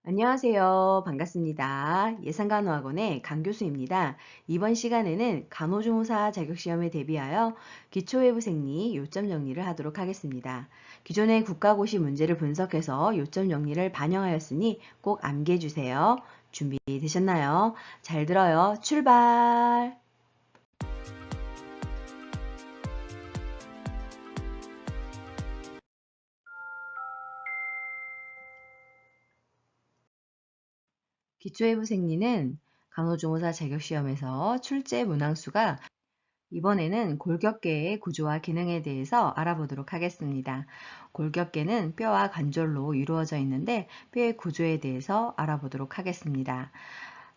안녕하세요. 반갑습니다. 예상간호학원의 강교수입니다. 이번 시간에는 간호조무사 자격시험에 대비하여 기초외부생리 요점 정리를 하도록 하겠습니다. 기존의 국가고시 문제를 분석해서 요점 정리를 반영하였으니 꼭 암기해 주세요. 준비되셨나요? 잘 들어요. 출발! 기초외부생리는 간호조무사 자격시험에서 출제 문항수가 이번에는 골격계의 구조와 기능에 대해서 알아보도록 하겠습니다. 골격계는 뼈와 관절로 이루어져 있는데 뼈의 구조에 대해서 알아보도록 하겠습니다.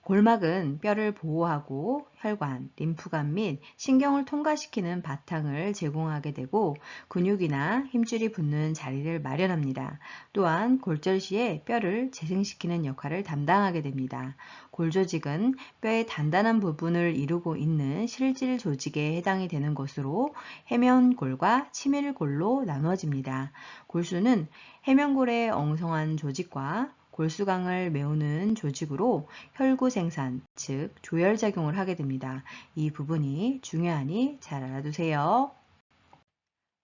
골막은 뼈를 보호하고 혈관, 림프관 및 신경을 통과시키는 바탕을 제공하게 되고 근육이나 힘줄이 붙는 자리를 마련합니다. 또한 골절 시에 뼈를 재생시키는 역할을 담당하게 됩니다. 골조직은 뼈의 단단한 부분을 이루고 있는 실질 조직에 해당이 되는 것으로 해면골과 치밀골로 나누어집니다. 골수는 해면골의 엉성한 조직과 골수강을 메우는 조직으로 혈구 생산, 즉 조혈작용을 하게 됩니다. 이 부분이 중요하니 잘 알아두세요.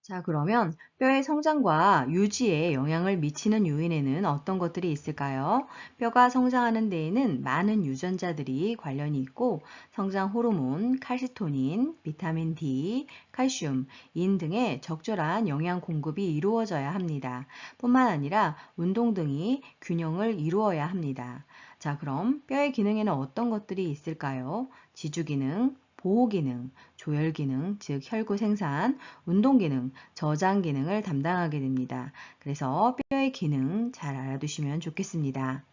자, 그러면 뼈의 성장과 유지에 영향을 미치는 요인에는 어떤 것들이 있을까요? 뼈가 성장하는 데에는 많은 유전자들이 관련이 있고 성장 호르몬, 칼시토닌, 비타민 D, 칼슘, 인 등의 적절한 영양 공급이 이루어져야 합니다. 뿐만 아니라 운동 등이 균형을 이루어야 합니다. 자, 그럼 뼈의 기능에는 어떤 것들이 있을까요? 지주 기능, 보호 기능, 조혈 기능, 즉 혈구 생산, 운동 기능, 저장 기능을 담당하게 됩니다. 그래서 뼈의 기능 잘 알아두시면 좋겠습니다.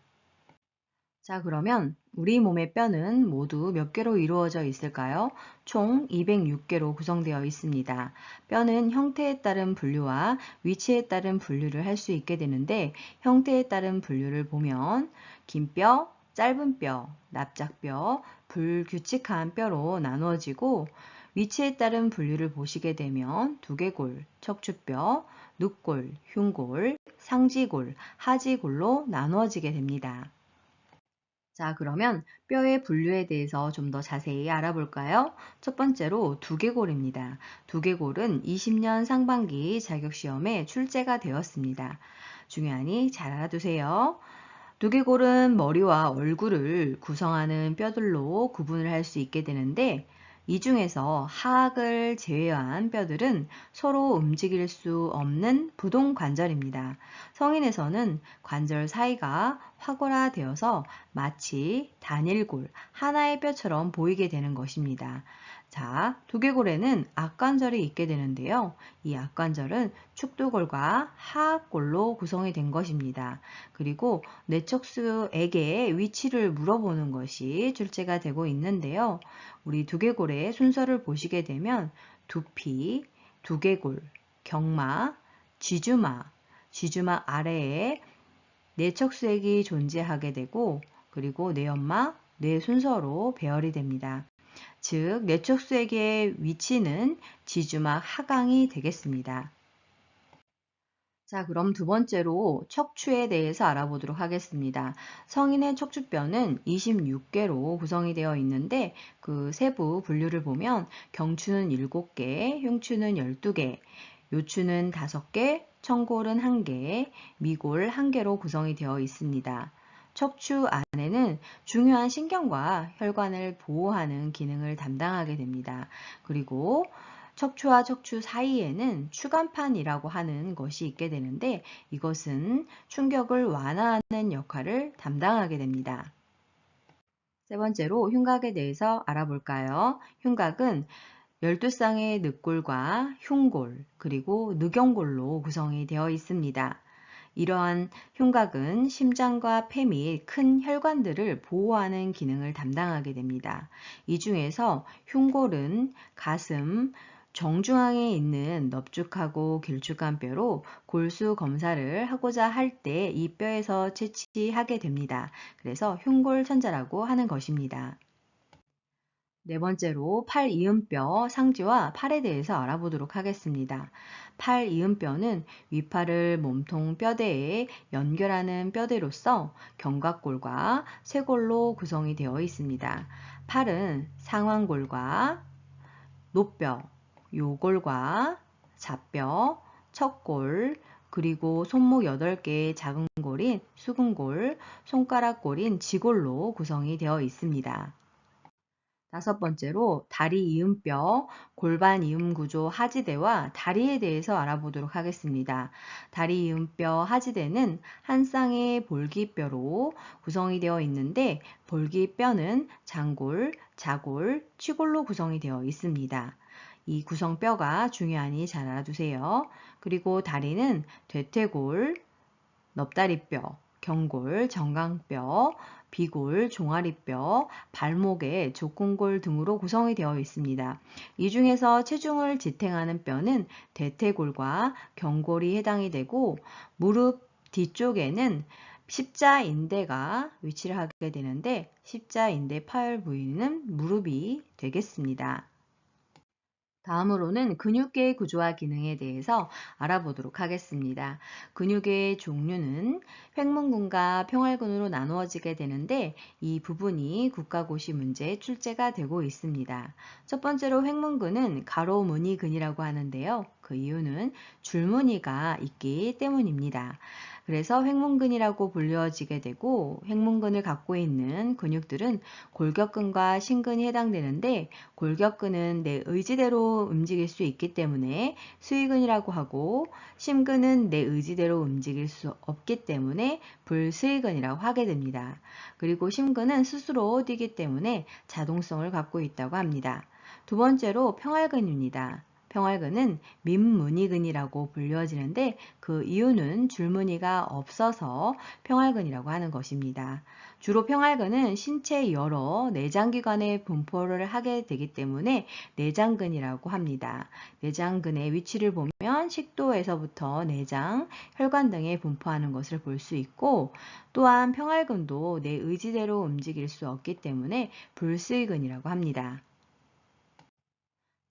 자, 그러면 우리 몸의 뼈는 모두 몇 개로 이루어져 있을까요? 총 206개로 구성되어 있습니다. 뼈는 형태에 따른 분류와 위치에 따른 분류를 할 수 있게 되는데 형태에 따른 분류를 보면 긴 뼈, 짧은 뼈, 납작뼈, 불규칙한 뼈로 나누어지고 위치에 따른 분류를 보시게 되면 두개골, 척추뼈, 늑골, 흉골, 상지골, 하지골로 나누어지게 됩니다. 자, 그러면 뼈의 분류에 대해서 좀 더 자세히 알아볼까요? 첫 번째로 두개골입니다. 두개골은 20년 상반기 자격시험에 출제가 되었습니다. 중요하니 잘 알아두세요. 두개골은 머리와 얼굴을 구성하는 뼈들로 구분을 할 수 있게 되는데 이 중에서 하악을 제외한 뼈들은 서로 움직일 수 없는 부동 관절입니다. 성인에서는 관절 사이가 확골화되어서 마치 단일골, 하나의 뼈처럼 보이게 되는 것입니다. 자, 두개골에는 악관절이 있게 되는데요. 이 악관절은 축두골과 하악골로 구성이 된 것입니다. 그리고 뇌척수에게 위치를 물어보는 것이 출제가 되고 있는데요. 우리 두개골의 순서를 보시게 되면 두피, 두개골, 경마, 쥐주마, 쥐주마 아래에 뇌척수액이 존재하게 되고 그리고 뇌연마, 뇌 순서로 배열이 됩니다. 즉, 뇌척수액의 위치는 지주막 하강이 되겠습니다. 자, 그럼 두 번째로 척추에 대해서 알아보도록 하겠습니다. 성인의 척추뼈는 26개로 구성이 되어 있는데 그 세부 분류를 보면 경추는 7개, 흉추는 12개, 요추는 5개, 청골은 1개, 미골 1개로 구성이 되어 있습니다. 척추 안에는 중요한 신경과 혈관을 보호하는 기능을 담당하게 됩니다. 그리고 척추와 척추 사이에는 추간판이라고 하는 것이 있게 되는데 이것은 충격을 완화하는 역할을 담당하게 됩니다. 세 번째로 흉곽에 대해서 알아볼까요? 흉곽은 12쌍의 늑골과 흉골 그리고 늑연골로 구성이 되어 있습니다. 이러한 흉곽은 심장과 폐 및 큰 혈관들을 보호하는 기능을 담당하게 됩니다. 이 중에서 흉골은 가슴, 정중앙에 있는 넙죽하고 길쭉한 뼈로 골수 검사를 하고자 할 때 이 뼈에서 채취하게 됩니다. 그래서 흉골천자라고 하는 것입니다. 네 번째로 팔 이음뼈 상지와 팔에 대해서 알아보도록 하겠습니다. 팔 이음뼈는 위팔을 몸통 뼈대에 연결하는 뼈대로서 견갑골과 쇄골로 구성이 되어 있습니다. 팔은 상완골과 노뼈, 요골과 좌뼈, 척골, 그리고 손목 8개의 작은 골인 수근골, 손가락골인 지골로 구성이 되어 있습니다. 다섯 번째로 다리 이음뼈, 골반 이음 구조 하지대와 다리에 대해서 알아보도록 하겠습니다. 다리 이음뼈 하지대는 한 쌍의 볼기뼈로 구성이 되어 있는데 볼기뼈는 장골, 자골, 취골로 구성이 되어 있습니다. 이 구성뼈가 중요하니 잘 알아두세요. 그리고 다리는 대퇴골, 넙다리뼈, 경골, 정강뼈, 비골, 종아리뼈, 발목의 족궁골 등으로 구성이 되어 있습니다. 이 중에서 체중을 지탱하는 뼈는 대퇴골과 경골이 해당이 되고 무릎 뒤쪽에는 십자인대가 위치를 하게 되는데 십자인대 파열 부위는 무릎이 되겠습니다. 다음으로는 근육계의 구조와 기능에 대해서 알아보도록 하겠습니다. 근육의 종류는 횡문근과 평활근으로 나누어지게 되는데 이 부분이 국가고시 문제에 출제가 되고 있습니다. 첫 번째로 횡문근은 가로무늬근이라고 하는데요. 그 이유는 줄무늬가 있기 때문입니다. 그래서 횡문근이라고 불려지게 되고 횡문근을 갖고 있는 근육들은 골격근과 심근이 해당되는데 골격근은 내 의지대로 움직일 수 있기 때문에 수의근이라고 하고 심근은 내 의지대로 움직일 수 없기 때문에 불수의근이라고 하게 됩니다. 그리고 심근은 스스로 뛰기 때문에 자동성을 갖고 있다고 합니다. 두 번째로 평활근입니다. 평활근은 민무늬근이라고 불려지는데 그 이유는 줄무늬가 없어서 평활근이라고 하는 것입니다. 주로 평활근은 신체 여러 내장기관에 분포를 하게 되기 때문에 내장근이라고 합니다. 내장근의 위치를 보면 식도에서부터 내장, 혈관 등에 분포하는 것을 볼 수 있고 또한 평활근도 내 의지대로 움직일 수 없기 때문에 불수의근이라고 합니다.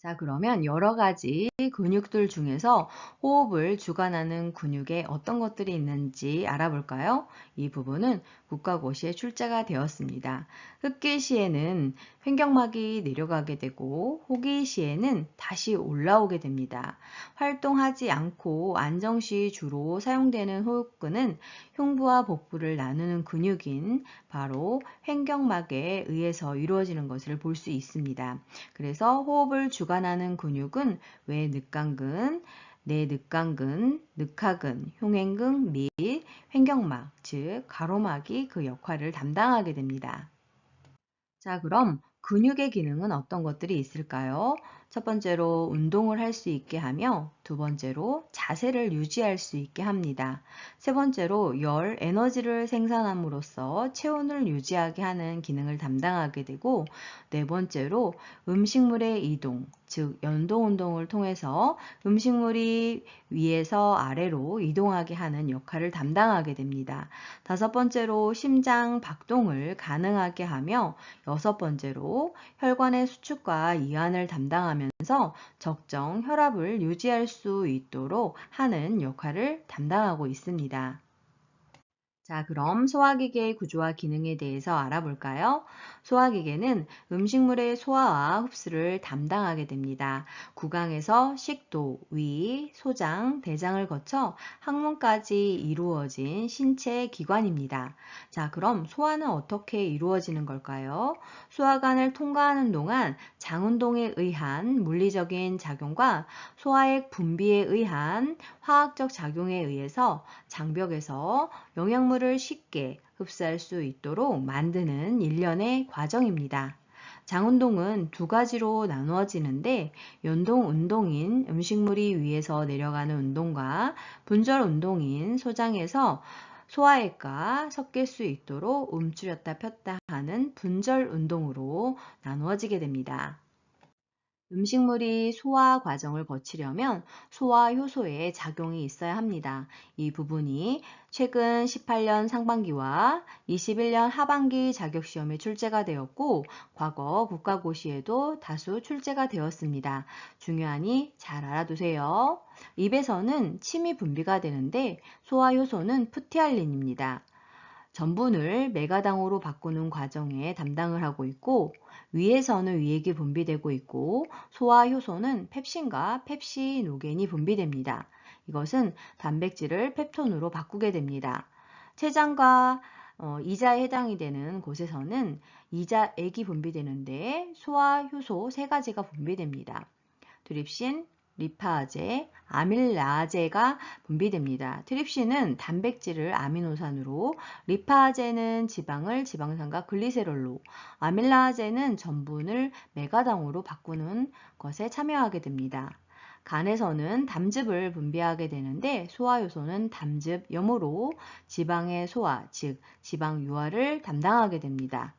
자, 그러면 여러 가지 근육들 중에서 호흡을 주관하는 근육에 어떤 것들이 있는지 알아볼까요? 이 부분은 국가고시에 출제가 되었습니다. 흡기 시에는 횡격막이 내려가게 되고 호기 시에는 다시 올라오게 됩니다. 활동하지 않고 안정 시 주로 사용되는 호흡근은 흉부와 복부를 나누는 근육인 바로 횡격막에 의해서 이루어지는 것을 볼 수 있습니다. 그래서 호흡을 주관하는 근육은 외늑강근, 내늑강근, 늑하근, 흉행근 및 횡격막, 즉 가로막이 그 역할을 담당하게 됩니다. 자, 그럼 근육의 기능은 어떤 것들이 있을까요? 첫 번째로 운동을 할 수 있게 하며 두 번째로 자세를 유지할 수 있게 합니다. 세 번째로 에너지를 생산함으로써 체온을 유지하게 하는 기능을 담당하게 되고 네 번째로 음식물의 이동, 즉 연동 운동을 통해서 음식물이 위에서 아래로 이동하게 하는 역할을 담당하게 됩니다. 다섯 번째로 심장 박동을 가능하게 하며 여섯 번째로 혈관의 수축과 이완을 담당하면서 적정 혈압을 유지할 수 있도록 하는 역할을 담당하고 있습니다. 자, 그럼 소화기계의 구조와 기능에 대해서 알아볼까요? 소화기계는 음식물의 소화와 흡수를 담당하게 됩니다. 구강에서 식도, 위, 소장, 대장을 거쳐 항문까지 이루어진 신체 기관입니다. 자, 그럼 소화는 어떻게 이루어지는 걸까요? 소화관을 통과하는 동안 장운동에 의한 물리적인 작용과 소화액 분비에 의한 화학적 작용에 의해서 장벽에서 영양물을 쉽게 흡수할 수 있도록 만드는 일련의 과정입니다. 장운동은 두 가지로 나누어지는데 연동 운동인 음식물이 위에서 내려가는 운동과 분절 운동인 소장에서 소화액과 섞일 수 있도록 움츠렸다 폈다 하는 분절 운동으로 나누어지게 됩니다. 음식물이 소화 과정을 거치려면 소화 효소의 작용이 있어야 합니다. 이 부분이 최근 18년 상반기와 21년 하반기 자격시험에 출제가 되었고, 과거 국가고시에도 다수 출제가 되었습니다. 중요하니 잘 알아두세요. 입에서는 침이 분비가 되는데 소화 효소는 푸티알린입니다. 전분을 메가당으로 바꾸는 과정에 담당을 하고 있고, 위에서는 위액이 분비되고 있고, 소화 효소는 펩신과 펩시노겐이 분비됩니다. 이것은 단백질을 펩톤으로 바꾸게 됩니다. 췌장과 이자에 해당이 되는 곳에서는 이자액이 분비되는데 소화 효소 세 가지가 분비됩니다. 트립신, 리파제, 아밀라제가 분비됩니다. 트립신은 단백질을 아미노산으로, 리파제는 지방을 지방산과 글리세롤로, 아밀라제는 전분을 메가당으로 바꾸는 것에 참여하게 됩니다. 간에서는 담즙을 분비하게 되는데 소화효소는 담즙 염으로 지방의 소화, 즉 지방 유화를 담당하게 됩니다.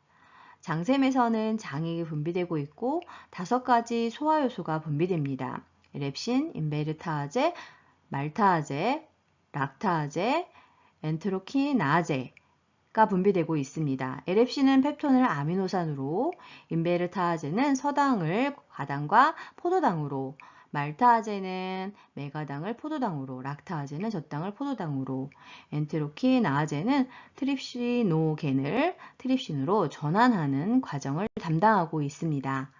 장샘에서는 장액이 분비되고 있고 5가지 소화효소가 분비됩니다. 렙신, 인베르타제, 말타제, 락타제, 엔테로키나제가 분비되고 있습니다. 에렙신은 펩톤을 아미노산으로, 인베르타제는 서당을 과당과 포도당으로, 말타제는 메가당을 포도당으로, 락타제는 젖당을 포도당으로, 엔테로키나제는 트립시노겐을 트립신으로 전환하는 과정을 담당하고 있습니다.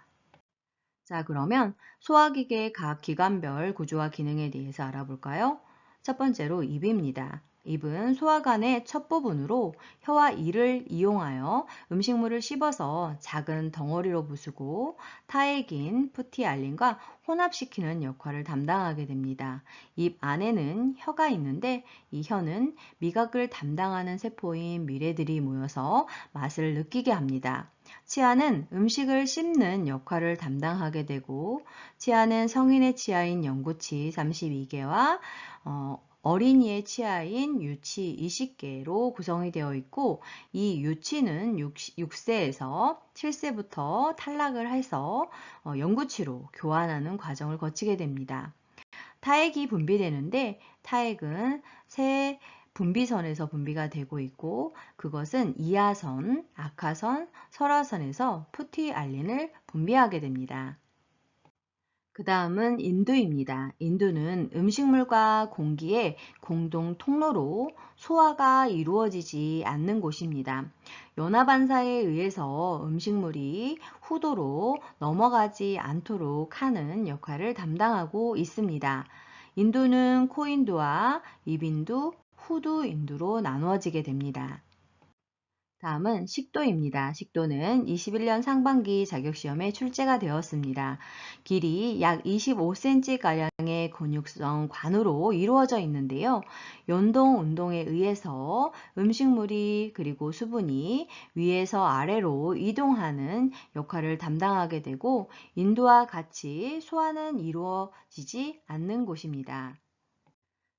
자, 그러면 소화기계의 각 기관별 구조와 기능에 대해서 알아볼까요? 첫 번째로 입입니다. 입은 소화관의 첫 부분으로 혀와 이를 이용하여 음식물을 씹어서 작은 덩어리로 부수고 타액인 푸티알린과 혼합시키는 역할을 담당하게 됩니다. 입 안에는 혀가 있는데 이 혀는 미각을 담당하는 세포인 미뢰들이 모여서 맛을 느끼게 합니다. 치아는 음식을 씹는 역할을 담당하게 되고, 치아는 성인의 치아인 영구치 32개와 어린이의 치아인 유치 20개로 구성이 되어 있고, 이 유치는 6세에서 7세부터 탈락을 해서 영구치로 교환하는 과정을 거치게 됩니다. 타액이 분비되는데 타액은 세 분비선에서 분비가 되고 있고, 그것은 이하선, 악하선, 설하선에서 푸티알린을 분비하게 됩니다. 그 다음은 인두입니다. 인두는 음식물과 공기의 공동 통로로 소화가 이루어지지 않는 곳입니다. 연화반사에 의해서 음식물이 후도로 넘어가지 않도록 하는 역할을 담당하고 있습니다. 인두는 코인두와 입인두, 후두인두로 나누어지게 됩니다. 다음은 식도입니다. 식도는 21년 상반기 자격시험에 출제가 되었습니다. 길이 약 25cm가량의 근육성 관으로 이루어져 있는데요. 연동 운동에 의해서 음식물이 그리고 수분이 위에서 아래로 이동하는 역할을 담당하게 되고 인두와 같이 소화는 이루어지지 않는 곳입니다.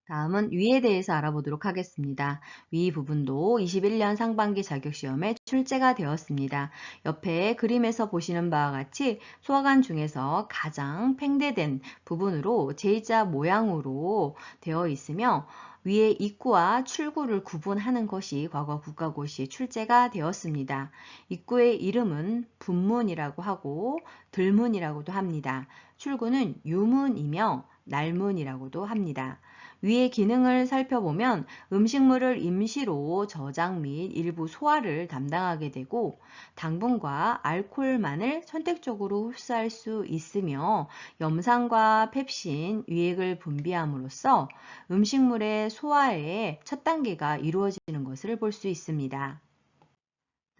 다음은 위에 대해서 알아보도록 하겠습니다. 위 부분도 21년 상반기 자격시험에 출제가 되었습니다. 옆에 그림에서 보시는 바와 같이 소화관 중에서 가장 팽대된 부분으로 J자 모양으로 되어 있으며 위에 입구와 출구를 구분하는 것이 과거 국가고시에 출제가 되었습니다. 입구의 이름은 분문이라고 하고 들문이라고도 합니다. 출구는 유문이며 날문이라고도 합니다. 위의 기능을 살펴보면 음식물을 임시로 저장 및 일부 소화를 담당하게 되고 당분과 알코올만을 선택적으로 흡수할 수 있으며 염산과 펩신, 유액을 분비함으로써 음식물의 소화의 첫 단계가 이루어지는 것을 볼 수 있습니다.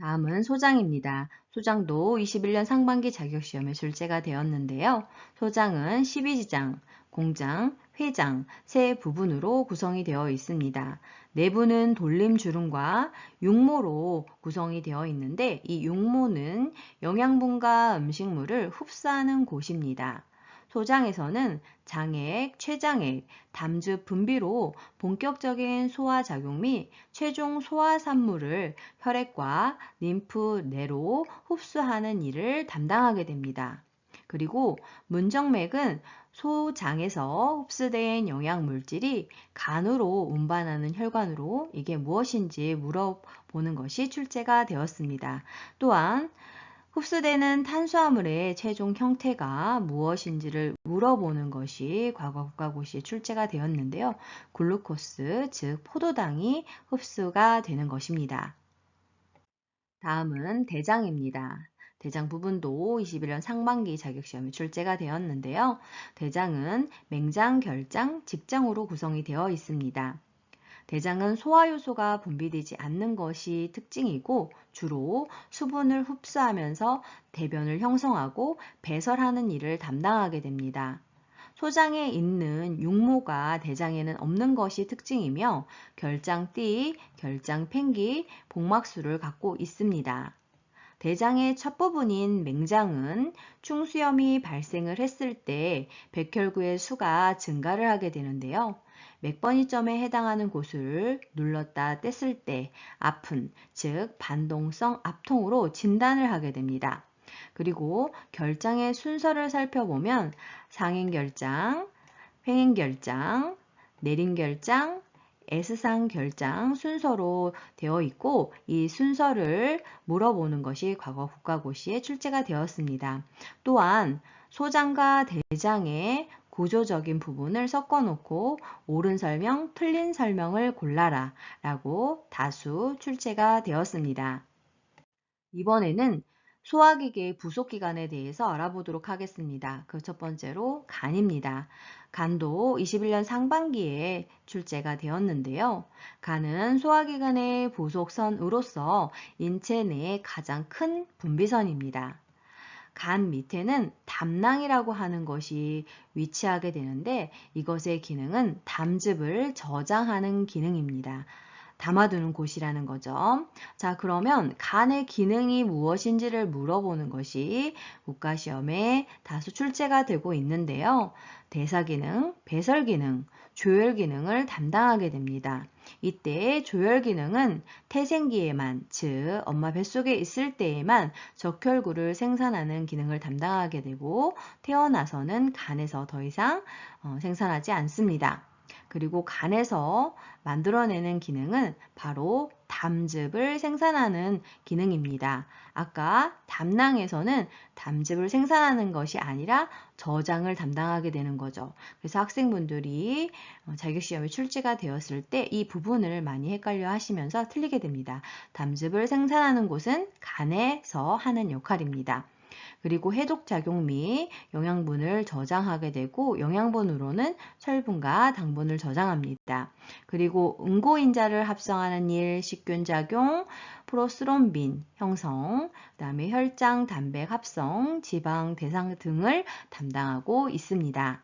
다음은 소장입니다. 소장도 21년 상반기 자격시험에 출제가 되었는데요. 소장은 12지장, 공장, 회장 세 부분으로 구성이 되어 있습니다. 내부는 돌림주름과 육모로 구성이 되어 있는데 이 육모는 영양분과 음식물을 흡수하는 곳입니다. 소장에서는 장액, 췌장액, 담즙 분비로 본격적인 소화작용 및 최종 소화산물을 혈액과 림프 내로 흡수하는 일을 담당하게 됩니다. 그리고 문정맥은 소장에서 흡수된 영양 물질이 간으로 운반하는 혈관으로 이게 무엇인지 물어보는 것이 출제가 되었습니다. 또한 흡수되는 탄수화물의 최종 형태가 무엇인지를 물어보는 것이 과거 국가고시에 출제가 되었는데요. 글루코스, 즉 포도당이 흡수가 되는 것입니다. 다음은 대장입니다. 대장 부분도 21년 상반기 자격시험에 출제가 되었는데요. 대장은 맹장, 결장, 직장으로 구성이 되어 있습니다. 대장은 소화효소가 분비되지 않는 것이 특징이고 주로 수분을 흡수하면서 대변을 형성하고 배설하는 일을 담당하게 됩니다. 소장에 있는 육모가 대장에는 없는 것이 특징이며 결장띠, 결장팽기, 복막수를 갖고 있습니다. 대장의 첫 부분인 맹장은 충수염이 발생을 했을 때 백혈구의 수가 증가를 하게 되는데요. 맥번이점에 해당하는 곳을 눌렀다 뗐을 때 아픈, 즉 반동성 압통으로 진단을 하게 됩니다. 그리고 결장의 순서를 살펴보면 상행결장, 횡행결장, 내림결장, S상 결장 순서로 되어 있고 이 순서를 물어보는 것이 과거 국가고시에 출제가 되었습니다. 또한 소장과 대장의 구조적인 부분을 섞어놓고 옳은 설명, 틀린 설명을 골라라 라고 다수 출제가 되었습니다. 이번에는 소화기계의 부속기관에 대해서 알아보도록 하겠습니다. 그 첫 번째로 간입니다. 간도 21년 상반기에 출제가 되었는데요. 간은 소화기관의 부속선으로서 인체 내의 가장 큰 분비선입니다. 간 밑에는 담낭이라고 하는 것이 위치하게 되는데 이것의 기능은 담즙을 저장하는 기능입니다. 담아두는 곳이라는 거죠. 자, 그러면 간의 기능이 무엇인지를 물어보는 것이 국가시험에 다수 출제가 되고 있는데요. 대사기능, 배설기능, 조혈기능을 담당하게 됩니다. 이때 조혈기능은 태생기에만, 즉 엄마 뱃속에 있을 때에만 적혈구를 생산하는 기능을 담당하게 되고 태어나서는 간에서 더 이상 생산하지 않습니다. 그리고 간에서 만들어내는 기능은 바로 담즙을 생산하는 기능입니다. 아까 담낭에서는 담즙을 생산하는 것이 아니라 저장을 담당하게 되는 거죠. 그래서 학생분들이 자격시험에 출제가 되었을 때 이 부분을 많이 헷갈려 하시면서 틀리게 됩니다. 담즙을 생산하는 곳은 간에서 하는 역할입니다. 그리고 해독작용 및 영양분을 저장하게 되고 영양분으로는 철분과 당분을 저장합니다. 그리고 응고인자를 합성하는 일, 식균작용, 프로스롬빈 형성, 그다음에 혈장 단백 합성, 지방 대상 등을 담당하고 있습니다.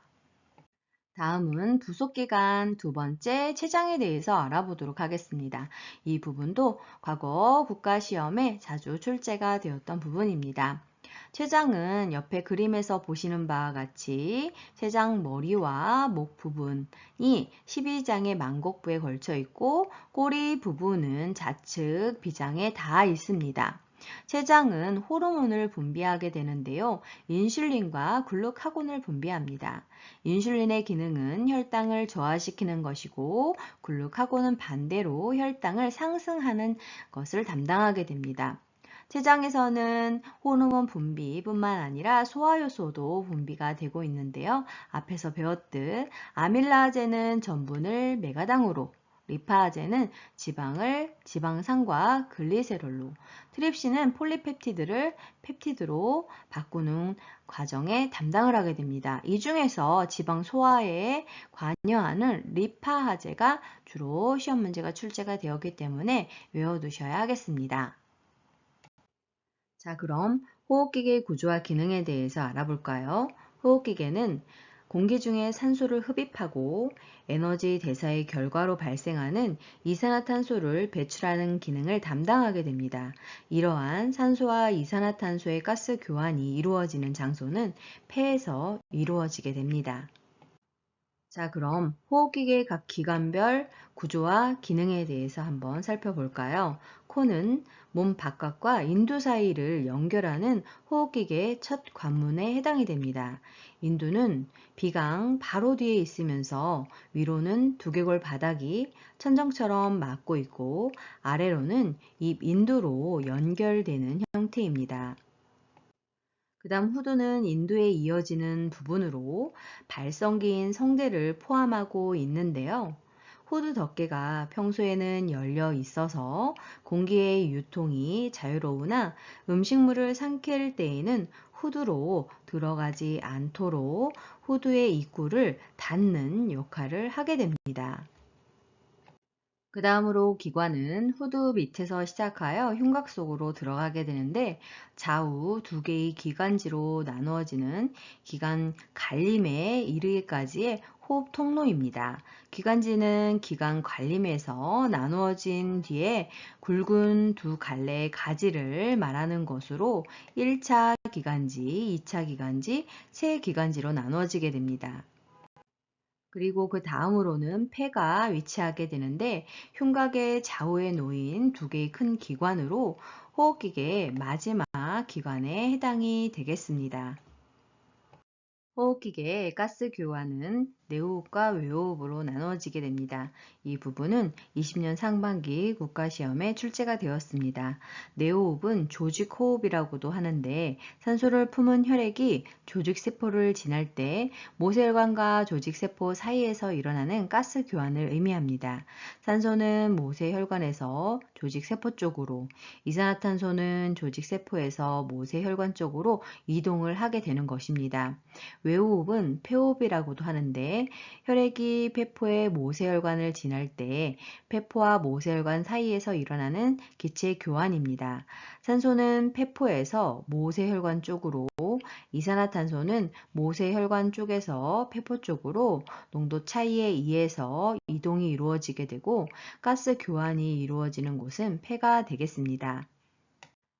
다음은 부속기관 두 번째 췌장에 대해서 알아보도록 하겠습니다. 이 부분도 과거 국가시험에 자주 출제가 되었던 부분입니다. 췌장은 옆에 그림에서 보시는 바와 같이 췌장 머리와 목 부분이 12장의 만곡부에 걸쳐 있고 꼬리 부분은 좌측 비장에 닿아 있습니다. 췌장은 호르몬을 분비하게 되는데요. 인슐린과 글루카곤을 분비합니다. 인슐린의 기능은 혈당을 저하시키는 것이고 글루카곤은 반대로 혈당을 상승하는 것을 담당하게 됩니다. 췌장에서는 호르몬 분비뿐만 아니라 소화효소도 분비가 되고 있는데요. 앞에서 배웠듯 아밀라제는 전분을 메가당으로, 리파아제는 지방을 지방산과 글리세롤로, 트립신은 폴리펩티드를 펩티드로 바꾸는 과정에 담당을 하게 됩니다. 이 중에서 지방 소화에 관여하는 리파아제가 주로 시험 문제가 출제가 되었기 때문에 외워두셔야 하겠습니다. 자, 그럼 호흡기계의 구조와 기능에 대해서 알아볼까요? 호흡기계는 공기 중에 산소를 흡입하고 에너지 대사의 결과로 발생하는 이산화탄소를 배출하는 기능을 담당하게 됩니다. 이러한 산소와 이산화탄소의 가스 교환이 이루어지는 장소는 폐에서 이루어지게 됩니다. 자, 그럼 호흡기계의 각 기관별 구조와 기능에 대해서 한번 살펴볼까요? 코는 몸 바깥과 인두 사이를 연결하는 호흡기계의 첫 관문에 해당이 됩니다. 인두는 비강 바로 뒤에 있으면서 위로는 두개골 바닥이 천정처럼 막고 있고 아래로는 입 인두로 연결되는 형태입니다. 그 다음 후두는 인두에 이어지는 부분으로 발성기인 성대를 포함하고 있는데요. 후두 덮개가 평소에는 열려 있어서 공기의 유통이 자유로우나 음식물을 삼킬 때에는 후두로 들어가지 않도록 후두의 입구를 닫는 역할을 하게 됩니다. 그 다음으로 기관은 후두 밑에서 시작하여 흉곽 속으로 들어가게 되는데 좌우 두 개의 기관지로 나누어지는 기관 갈림에 이르기까지의 호흡 통로입니다. 기관지는 기관 갈림에서 나누어진 뒤에 굵은 두 갈래의 가지를 말하는 것으로 1차 기관지, 2차 기관지, 세 기관지로 나누어지게 됩니다. 그리고 그 다음으로는 폐가 위치하게 되는데 흉곽의 좌우에 놓인 두 개의 큰 기관으로 호흡기계의 마지막 기관에 해당이 되겠습니다. 호흡기계의 가스 교환은 내호흡과 외호흡으로 나누어지게 됩니다. 이 부분은 20년 상반기 국가시험에 출제가 되었습니다. 내호흡은 조직호흡이라고도 하는데 산소를 품은 혈액이 조직세포를 지날 때 모세혈관과 조직세포 사이에서 일어나는 가스 교환을 의미합니다. 산소는 모세혈관에서 조직세포 쪽으로, 이산화탄소는 조직세포에서 모세혈관 쪽으로 이동을 하게 되는 것입니다. 외호흡은 폐호흡이라고도 하는데 혈액이 폐포의 모세혈관을 지날 때 폐포와 모세혈관 사이에서 일어나는 기체 교환입니다. 산소는 폐포에서 모세혈관 쪽으로, 이산화탄소는 모세혈관 쪽에서 폐포 쪽으로 농도 차이에 의해서 이동이 이루어지게 되고 가스 교환이 이루어지는 곳은 폐가 되겠습니다.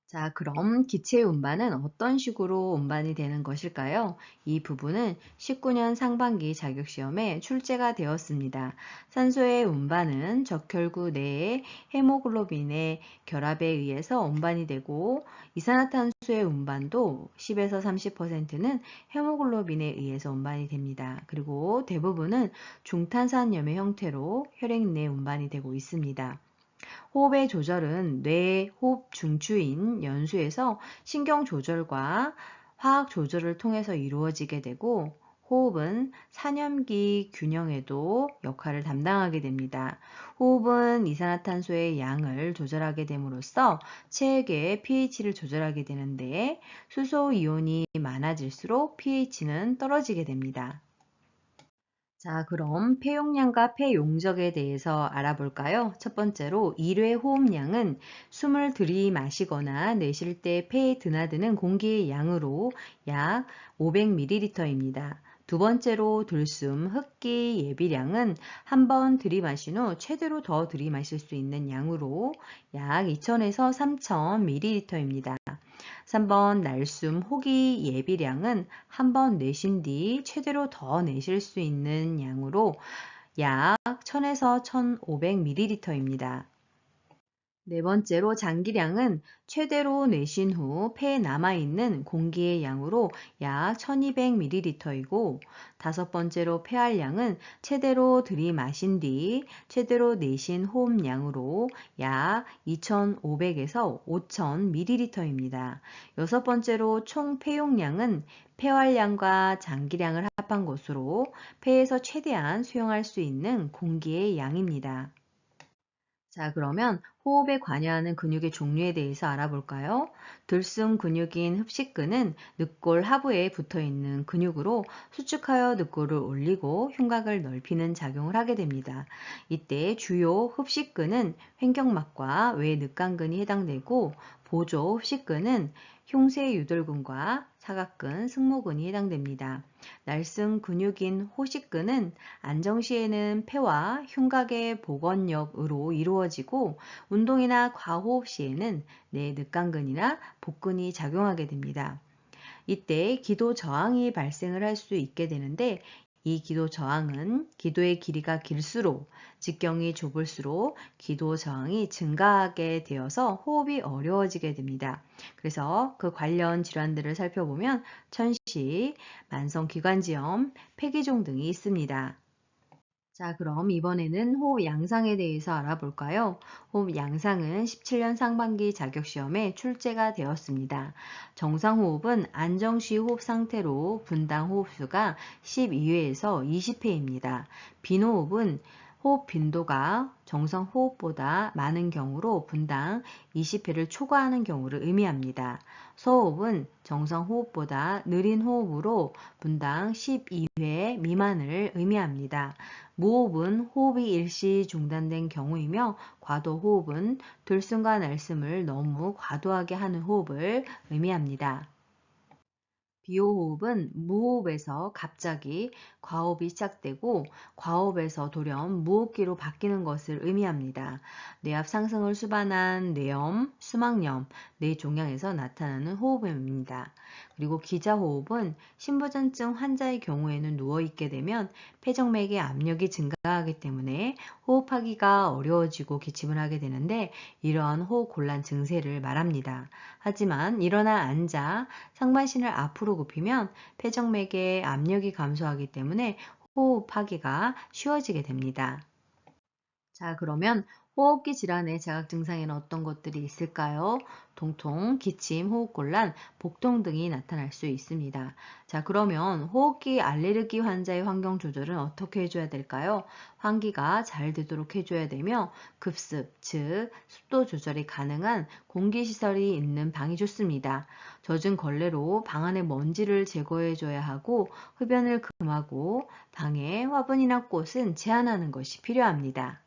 자, 그럼 기체 운반은 어떤 식으로 운반이 되는 것일까요? 이 부분은 19년 상반기 자격시험에 출제가 되었습니다. 산소의 운반은 적혈구 내의 헤모글로빈의 결합에 의해서 운반이 되고 이산화탄소의 운반도 10에서 30%는 헤모글로빈에 의해서 운반이 됩니다. 그리고 대부분은 중탄산염의 형태로 혈액 내 운반이 되고 있습니다. 호흡의 조절은 뇌 호흡 중추인 연수에서 신경 조절과 화학 조절을 통해서 이루어지게 되고 호흡은 산염기 균형에도 역할을 담당하게 됩니다. 호흡은 이산화탄소의 양을 조절하게 됨으로써 체액의 pH를 조절하게 되는데 수소 이온이 많아질수록 pH는 떨어지게 됩니다. 자, 그럼 폐용량과 폐용적에 대해서 알아볼까요? 첫 번째로 1회 호흡량은 숨을 들이마시거나 내쉴 때 폐에 드나드는 공기의 양으로 약 500ml입니다. 두 번째로 들숨, 흡기 예비량은 한 번 들이마신 후 최대로 더 들이마실 수 있는 양으로 약 2000에서 3000ml입니다. 3번 날숨 호기 예비량은 한 번 내쉰 뒤 최대로 더 내쉴 수 있는 양으로 약 1000에서 1500ml입니다. 네 번째로 장기량은 최대로 내쉰 후 폐에 남아있는 공기의 양으로 약 1200ml이고 다섯 번째로 폐활량은 최대로 들이마신 뒤 최대로 내쉰 호흡량으로 약 2500에서 5000ml입니다. 여섯 번째로 총 폐용량은 폐활량과 장기량을 합한 것으로 폐에서 최대한 수용할 수 있는 공기의 양입니다. 자, 그러면 호흡에 관여하는 근육의 종류에 대해서 알아볼까요? 들숨 근육인 흡식근은 늑골 하부에 붙어 있는 근육으로 수축하여 늑골을 올리고 흉곽을 넓히는 작용을 하게 됩니다. 이때 주요 흡식근은 횡격막과 외늑간근이 해당되고 보조 흡식근은 흉쇄유돌근과 사각근, 승모근이 해당됩니다. 날숨 근육인 호식근은 안정시에는 폐와 흉곽의 복원력으로 이루어지고 운동이나 과호흡 시에는 내 늑간근이나 복근이 작용하게 됩니다. 이때 기도 저항이 발생을 할 수 있게 되는데 이 기도 저항은 기도의 길이가 길수록 직경이 좁을수록 기도 저항이 증가하게 되어서 호흡이 어려워지게 됩니다. 그래서 그 관련 질환들을 살펴보면 천식, 만성기관지염, 폐기종 등이 있습니다. 자, 그럼 이번에는 호흡 양상에 대해서 알아볼까요? 호흡 양상은 17년 상반기 자격시험에 출제가 되었습니다. 정상호흡은 안정시 호흡 상태로 분당 호흡수가 12회에서 20회입니다. 빈호흡은 호흡 빈도가 정상 호흡보다 많은 경우로 분당 20회를 초과하는 경우를 의미합니다. 소호흡은 정상 호흡보다 느린 호흡으로 분당 12회 미만을 의미합니다. 무호흡은 호흡이 일시 중단된 경우이며 과도호흡은 들숨과 날숨을 너무 과도하게 하는 호흡을 의미합니다. 비호흡은 무호흡에서 갑자기 과호흡이 시작되고 과호흡에서 돌연 무호흡기로 바뀌는 것을 의미합니다. 뇌압 상승을 수반한 뇌염, 수막염, 뇌종양에서 나타나는 호흡입니다. 그리고 기자호흡은 신부전증 환자의 경우에는 누워있게 되면 폐정맥의 압력이 증가하기 때문에 호흡하기가 어려워지고 기침을 하게 되는데 이러한 호흡 곤란 증세를 말합니다. 하지만 일어나 앉아 상반신을 앞으로 굽히면 폐정맥의 압력이 감소하기 때문에 호흡하기가 쉬워지게 됩니다. 자, 그러면 호흡기 질환의 자각 증상에는 어떤 것들이 있을까요? 통통, 기침, 호흡곤란, 복통 등이 나타날 수 있습니다. 자, 그러면 호흡기 알레르기 환자의 환경 조절은 어떻게 해줘야 될까요? 환기가 잘 되도록 해줘야 되며 급습, 즉 습도 조절이 가능한 공기시설이 있는 방이 좋습니다. 젖은 걸레로 방 안의 먼지를 제거해줘야 하고 흡연을 금하고 방에 화분이나 꽃은 제한하는 것이 필요합니다.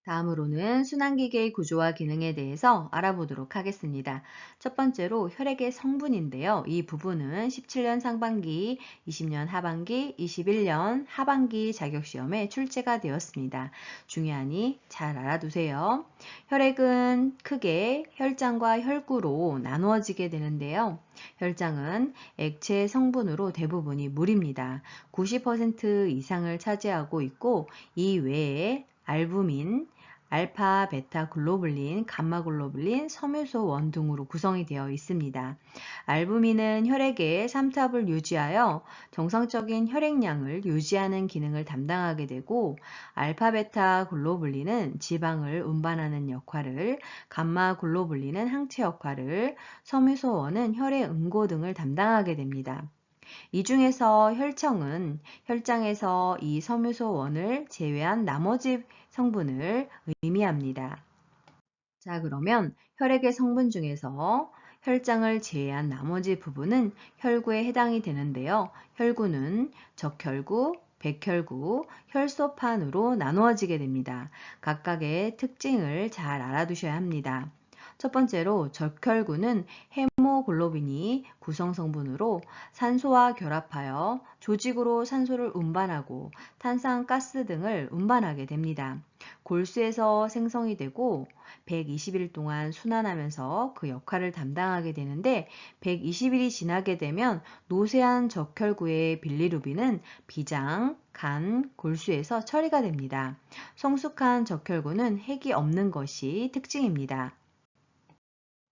다음으로는 순환기계의 구조와 기능에 대해서 알아보도록 하겠습니다. 첫 번째로 혈액의 성분인데요. 이 부분은 17년 상반기, 20년 하반기, 21년 하반기 자격시험에 출제가 되었습니다. 중요하니 잘 알아두세요. 혈액은 크게 혈장과 혈구로 나누어지게 되는데요. 혈장은 액체 성분으로 대부분이 물입니다. 90% 이상을 차지하고 있고 이 외에 알부민, 알파, 베타 글로불린, 감마 글로불린, 섬유소원 등으로 구성이 되어 있습니다. 알부민은 혈액의 삼탑을 유지하여 정상적인 혈액량을 유지하는 기능을 담당하게 되고 알파, 베타 글로불린은 지방을 운반하는 역할을, 감마 글로불린은 항체 역할을, 섬유소원은 혈액 응고 등을 담당하게 됩니다. 이 중에서 혈청은 혈장에서 이 섬유소원을 제외한 나머지 성분을 의미합니다. 자, 그러면 혈액의 성분 중에서 혈장을 제외한 나머지 부분은 혈구에 해당이 되는데요. 혈구는 적혈구, 백혈구, 혈소판으로 나누어지게 됩니다. 각각의 특징을 잘 알아두셔야 합니다. 첫 번째로 적혈구는 헤모글로빈이 구성 성분으로 산소와 결합하여 조직으로 산소를 운반하고 탄산가스 등을 운반하게 됩니다. 골수에서 생성이 되고 120일 동안 순환하면서 그 역할을 담당하게 되는데 120일이 지나게 되면 노쇠한 적혈구의 빌리루빈은 비장, 간, 골수에서 처리가 됩니다. 성숙한 적혈구는 핵이 없는 것이 특징입니다.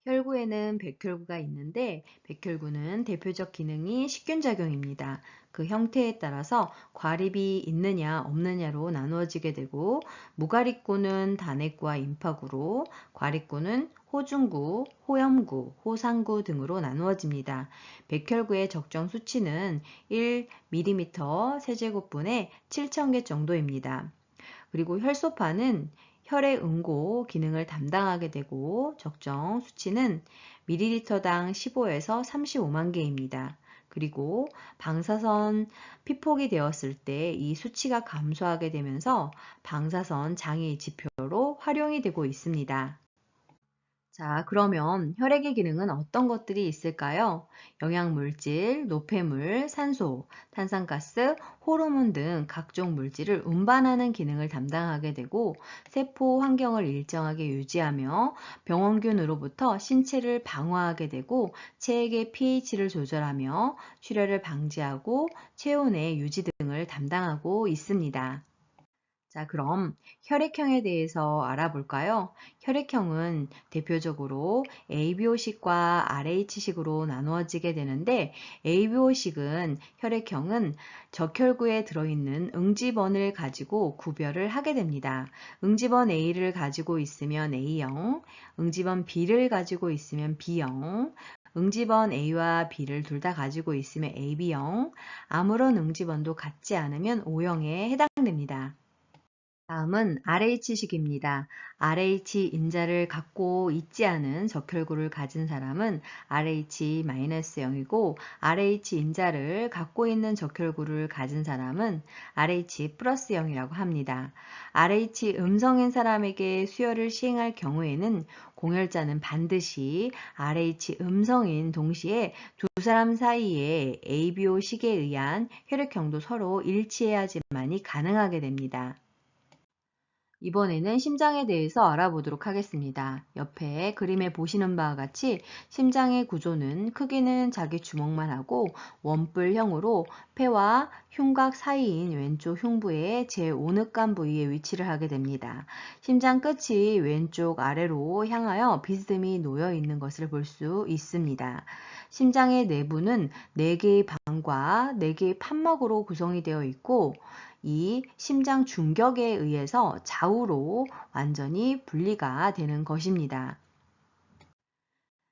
혈구에는 백혈구가 있는데 백혈구는 대표적 기능이 식균작용입니다. 그 형태에 따라서 과립이 있느냐 없느냐로 나누어지게 되고 무과립구는 단핵구와 임파구로 과립구는 호중구, 호염구, 호상구 등으로 나누어집니다. 백혈구의 적정 수치는 1ml 세제곱분에 7,000개 정도입니다. 그리고 혈소판은 혈액 응고 기능을 담당하게 되고 적정 수치는 ml당 15에서 35만 개입니다. 그리고 방사선 피폭이 되었을 때 이 수치가 감소하게 되면서 방사선 장애 지표로 활용이 되고 있습니다. 자, 그러면 혈액의 기능은 어떤 것들이 있을까요? 영양물질, 노폐물, 산소, 탄산가스, 호르몬 등 각종 물질을 운반하는 기능을 담당하게 되고, 세포 환경을 일정하게 유지하며 병원균으로부터 신체를 방어하게 되고, 체액의 pH를 조절하며 출혈을 방지하고 체온의 유지 등을 담당하고 있습니다. 자, 그럼 혈액형에 대해서 알아볼까요? 혈액형은 대표적으로 ABO식과 RH식으로 나누어지게 되는데, ABO식은 혈액형은 적혈구에 들어있는 응집원을 가지고 구별을 하게 됩니다. 응집원 A를 가지고 있으면 A형, 응집원 B를 가지고 있으면 B형, 응집원 A와 B를 둘 다 가지고 있으면 AB형, 아무런 응집원도 갖지 않으면 O형에 해당됩니다. 다음은 RH식입니다. RH 인자를 갖고 있지 않은 적혈구를 가진 사람은 RH-0이고, RH 인자를 갖고 있는 적혈구를 가진 사람은 RH 플러스 0이라고 합니다. RH 음성인 사람에게 수혈을 시행할 경우에는 공혈자는 반드시 RH 음성인 동시에 두 사람 사이에 ABO식에 의한 혈액형도 서로 일치해야지만이 가능하게 됩니다. 이번에는 심장에 대해서 알아보도록 하겠습니다. 옆에 그림에 보시는 바와 같이 심장의 구조는 크기는 자기 주먹만 하고 원뿔형으로 폐와 흉곽 사이인 왼쪽 흉부의 제5늑간 부위에 위치를 하게 됩니다. 심장 끝이 왼쪽 아래로 향하여 비스듬히 놓여 있는 것을 볼 수 있습니다. 심장의 내부는 4개의 방과 4개의 판막으로 구성이 되어 있고, 이 심장 중격에 의해서 좌우로 완전히 분리가 되는 것입니다.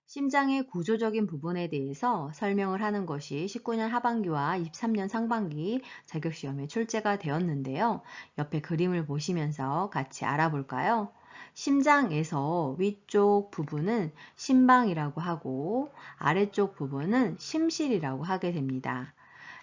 심장의 구조적인 부분에 대해서 설명을 하는 것이 19년 하반기와 23년 상반기 자격시험에 출제가 되었는데요. 옆에 그림을 보시면서 같이 알아볼까요? 심장에서 위쪽 부분은 심방이라고 하고 아래쪽 부분은 심실이라고 하게 됩니다.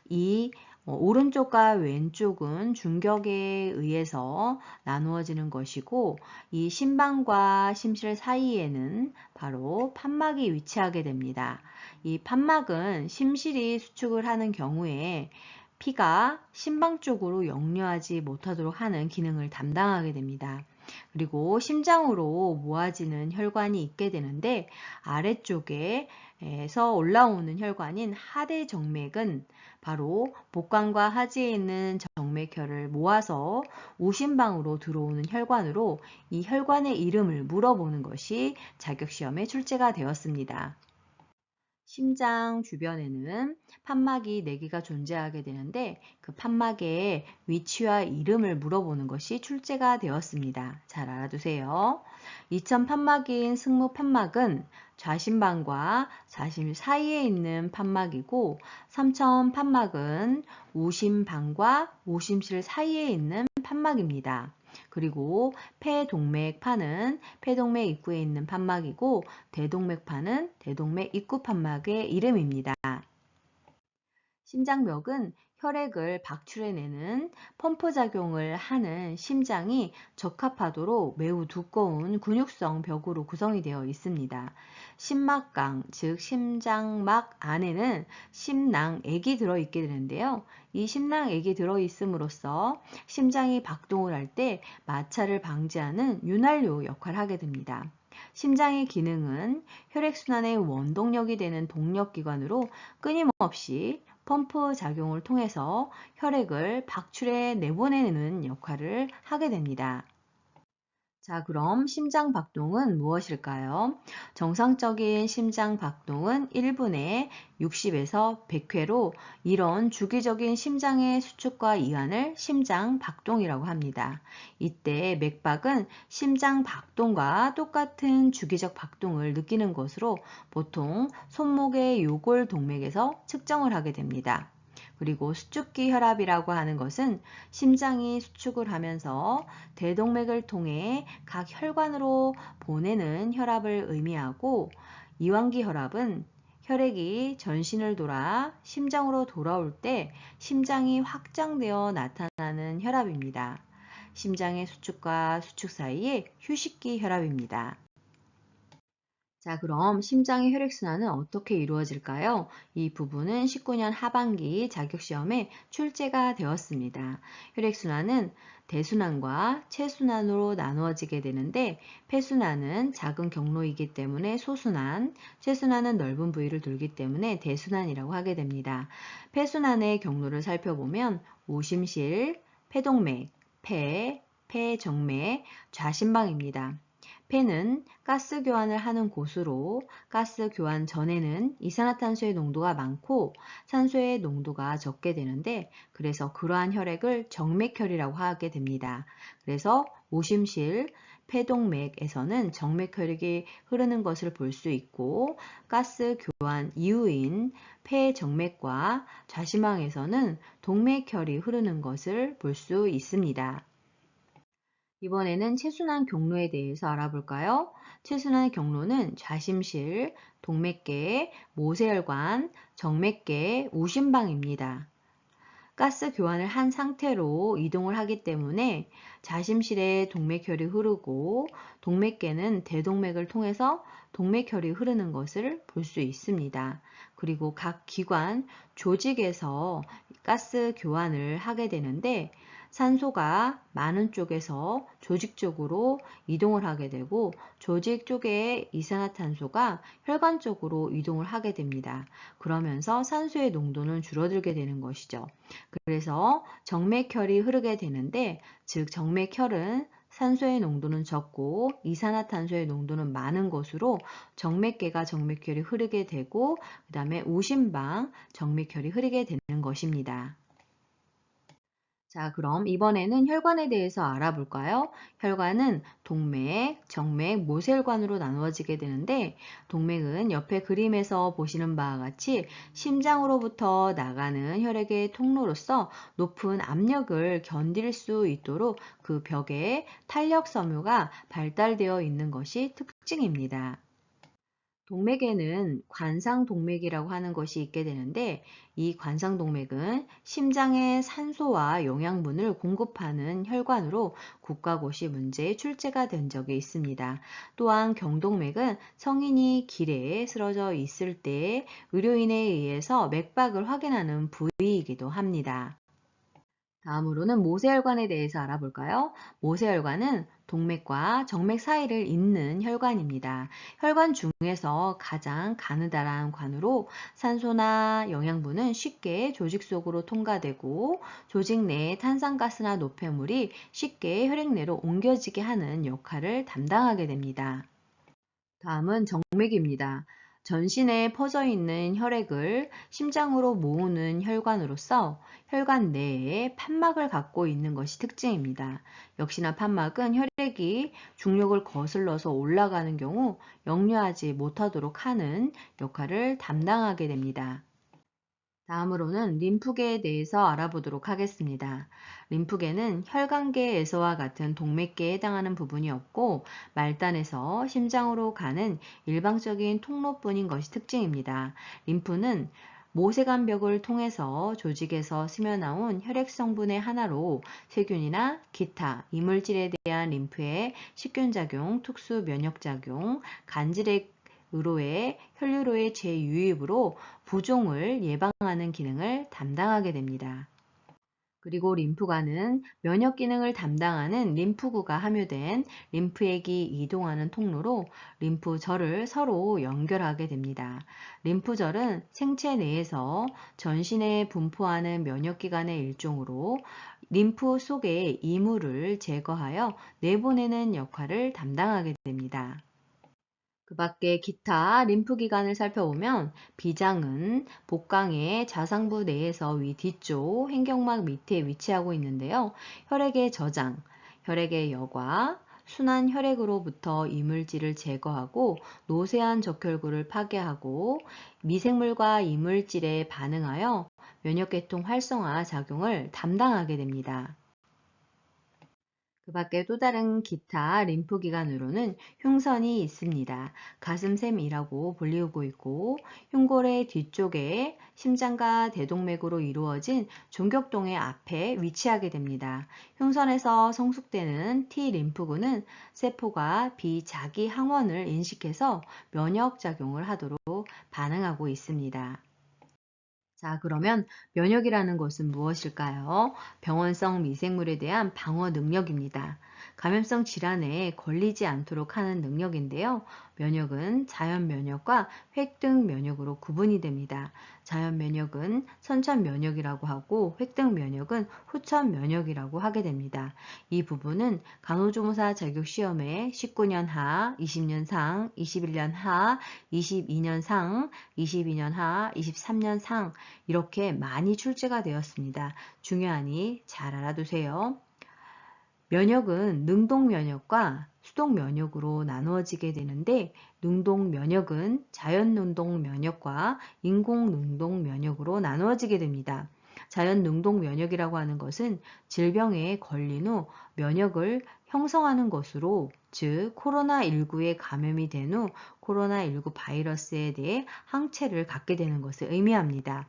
이 오른쪽과 왼쪽은 중격에 의해서 나누어지는 것이고, 이 심방과 심실 사이에는 바로 판막이 위치하게 됩니다. 이 판막은 심실이 수축을 하는 경우에 피가 심방 쪽으로 역류하지 못하도록 하는 기능을 담당하게 됩니다. 그리고 심장으로 모아지는 혈관이 있게 되는데, 아래쪽에서 올라오는 혈관인 하대정맥은 바로 복강과 하지에 있는 정맥혈을 모아서 우심방으로 들어오는 혈관으로, 이 혈관의 이름을 물어보는 것이 자격시험에 출제가 되었습니다. 심장 주변에는 판막이 4개가 존재하게 되는데, 그 판막의 위치와 이름을 물어보는 것이 출제가 되었습니다. 잘 알아두세요. 이천 판막인 승모 판막은 좌심방과 좌심 사이에 있는 판막이고, 삼천 판막은 우심방과 우심실 사이에 있는 판막입니다. 그리고 폐동맥판은 폐동맥 입구에 있는 판막이고, 대동맥판은 대동맥 입구 판막의 이름입니다. 심장벽은 혈액을 박출해내는 펌프 작용을 하는 심장이 적합하도록 매우 두꺼운 근육성 벽으로 구성이 되어 있습니다. 심막강, 즉 심장막 안에는 심낭액이 들어있게 되는데요. 이 심낭액이 들어있음으로써 심장이 박동을 할 때 마찰을 방지하는 윤활유 역할을 하게 됩니다. 심장의 기능은 혈액순환의 원동력이 되는 동력기관으로 끊임없이 펌프 작용을 통해서 혈액을 박출해 내보내는 역할을 하게 됩니다. 자, 그럼 심장 박동은 무엇일까요? 정상적인 심장 박동은 1분에 60에서 100회로, 이런 주기적인 심장의 수축과 이완을 심장 박동이라고 합니다. 이때 맥박은 심장 박동과 똑같은 주기적 박동을 느끼는 것으로 보통 손목의 요골 동맥에서 측정을 하게 됩니다. 그리고 수축기 혈압이라고 하는 것은 심장이 수축을 하면서 대동맥을 통해 각 혈관으로 보내는 혈압을 의미하고, 이완기 혈압은 혈액이 전신을 돌아 심장으로 돌아올 때 심장이 확장되어 나타나는 혈압입니다. 심장의 수축과 수축 사이의 휴식기 혈압입니다. 자, 그럼 심장의 혈액순환은 어떻게 이루어질까요? 이 부분은 19년 하반기 자격시험에 출제가 되었습니다. 혈액순환은 대순환과 체순환으로 나누어지게 되는데, 폐순환은 작은 경로이기 때문에 소순환, 체순환은 넓은 부위를 돌기 때문에 대순환이라고 하게 됩니다. 폐순환의 경로를 살펴보면 오심실, 폐동맥, 폐정맥, 좌심방입니다. 폐는 가스 교환을 하는 곳으로 가스 교환 전에는 이산화탄소의 농도가 많고 산소의 농도가 적게 되는데 그래서 그러한 혈액을 정맥혈이라고 하게 됩니다. 그래서 오심실 폐동맥에서는 정맥혈액이 흐르는 것을 볼 수 있고 가스 교환 이후인 폐정맥과 좌심방에서는 동맥혈이 흐르는 것을 볼 수 있습니다. 이번에는 체순환 경로에 대해서 알아볼까요? 체순환 경로는 좌심실, 동맥계, 모세혈관, 정맥계, 우심방입니다. 가스 교환을 한 상태로 이동을 하기 때문에 좌심실에 동맥혈이 흐르고 동맥계는 대동맥을 통해서 동맥혈이 흐르는 것을 볼 수 있습니다. 그리고 각 기관, 조직에서 가스 교환을 하게 되는데 산소가 많은 쪽에서 조직 쪽으로 이동을 하게 되고 조직 쪽에 이산화탄소가 혈관 쪽으로 이동을 하게 됩니다. 그러면서 산소의 농도는 줄어들게 되는 것이죠. 그래서 정맥혈이 흐르게 되는데 즉 정맥혈은 산소의 농도는 적고 이산화탄소의 농도는 많은 것으로 정맥계가 정맥혈이 흐르게 되고 그 다음에 우심방 정맥혈이 흐르게 되는 것입니다. 자, 그럼 이번에는 혈관에 대해서 알아볼까요? 혈관은 동맥, 정맥, 모세혈관으로 나누어지게 되는데 동맥은 옆에 그림에서 보시는 바와 같이 심장으로부터 나가는 혈액의 통로로서 높은 압력을 견딜 수 있도록 그 벽에 탄력 섬유가 발달되어 있는 것이 특징입니다. 동맥에는 관상동맥이라고 하는 것이 있게 되는데 이 관상동맥은 심장에 산소와 영양분을 공급하는 혈관으로 국가고시 문제에 출제가 된 적이 있습니다. 또한 경동맥은 성인이 길에 쓰러져 있을 때 의료인에 의해서 맥박을 확인하는 부위이기도 합니다. 다음으로는 모세혈관에 대해서 알아볼까요? 모세혈관은 동맥과 정맥 사이를 잇는 혈관입니다. 혈관 중에서 가장 가느다란 관으로 산소나 영양분은 쉽게 조직 속으로 통과되고 조직 내의 탄산가스나 노폐물이 쉽게 혈액 내로 옮겨지게 하는 역할을 담당하게 됩니다. 다음은 정맥입니다. 전신에 퍼져 있는 혈액을 심장으로 모으는 혈관으로서 혈관 내에 판막을 갖고 있는 것이 특징입니다. 역시나 판막은 혈액이 중력을 거슬러서 올라가는 경우 역류하지 못하도록 하는 역할을 담당하게 됩니다. 다음으로는 림프계에 대해서 알아보도록 하겠습니다. 림프계는 혈관계에서와 같은 동맥계에 해당하는 부분이 없고 말단에서 심장으로 가는 일방적인 통로뿐인 것이 특징입니다. 림프는 모세관벽을 통해서 조직에서 스며나온 혈액 성분의 하나로 세균이나 기타 이물질에 대한 림프의 식균작용, 특수 면역작용, 간질의 의로의 혈류로의 재유입으로 부종을 예방하는 기능을 담당하게 됩니다. 그리고 림프관은 면역 기능을 담당하는 림프구가 함유된 림프액이 이동하는 통로로 림프절을 서로 연결하게 됩니다. 림프절은 생체 내에서 전신에 분포하는 면역기관의 일종으로 림프 속의 이물을 제거하여 내보내는 역할을 담당하게 됩니다. 그 밖에 기타 림프기관을 살펴보면 비장은 복강의 좌상부 내에서 위 뒤쪽 횡격막 밑에 위치하고 있는데요. 혈액의 저장, 혈액의 여과, 순환 혈액으로부터 이물질을 제거하고 노쇠한 적혈구를 파괴하고 미생물과 이물질에 반응하여 면역계통 활성화 작용을 담당하게 됩니다. 그 밖에 또 다른 기타 림프기관으로는 흉선이 있습니다. 가슴샘이라고 불리우고 있고 흉골의 뒤쪽에 심장과 대동맥으로 이루어진 종격동의 앞에 위치하게 됩니다. 흉선에서 성숙되는 T 림프군은 세포가 비자기 항원을 인식해서 면역 작용을 하도록 반응하고 있습니다. 자, 그러면 면역이라는 것은 무엇일까요? 병원성 미생물에 대한 방어 능력입니다. 감염성 질환에 걸리지 않도록 하는 능력인데요. 면역은 자연 면역과 획득 면역으로 구분이 됩니다. 자연 면역은 선천 면역이라고 하고 획득 면역은 후천 면역이라고 하게 됩니다. 이 부분은 간호조무사 자격 시험에 19년 하, 20년 상, 21년 하, 22년 상, 22년 하, 23년 상 이렇게 많이 출제가 되었습니다. 중요하니 잘 알아두세요. 면역은 능동 면역과 수동 면역으로 나누어지게 되는데 능동 면역은 자연 능동 면역과 인공 능동 면역으로 나누어지게 됩니다. 자연 능동 면역이라고 하는 것은 질병에 걸린 후 면역을 형성하는 것으로 즉 코로나19에 감염이 된 후 코로나19 바이러스에 대해 항체를 갖게 되는 것을 의미합니다.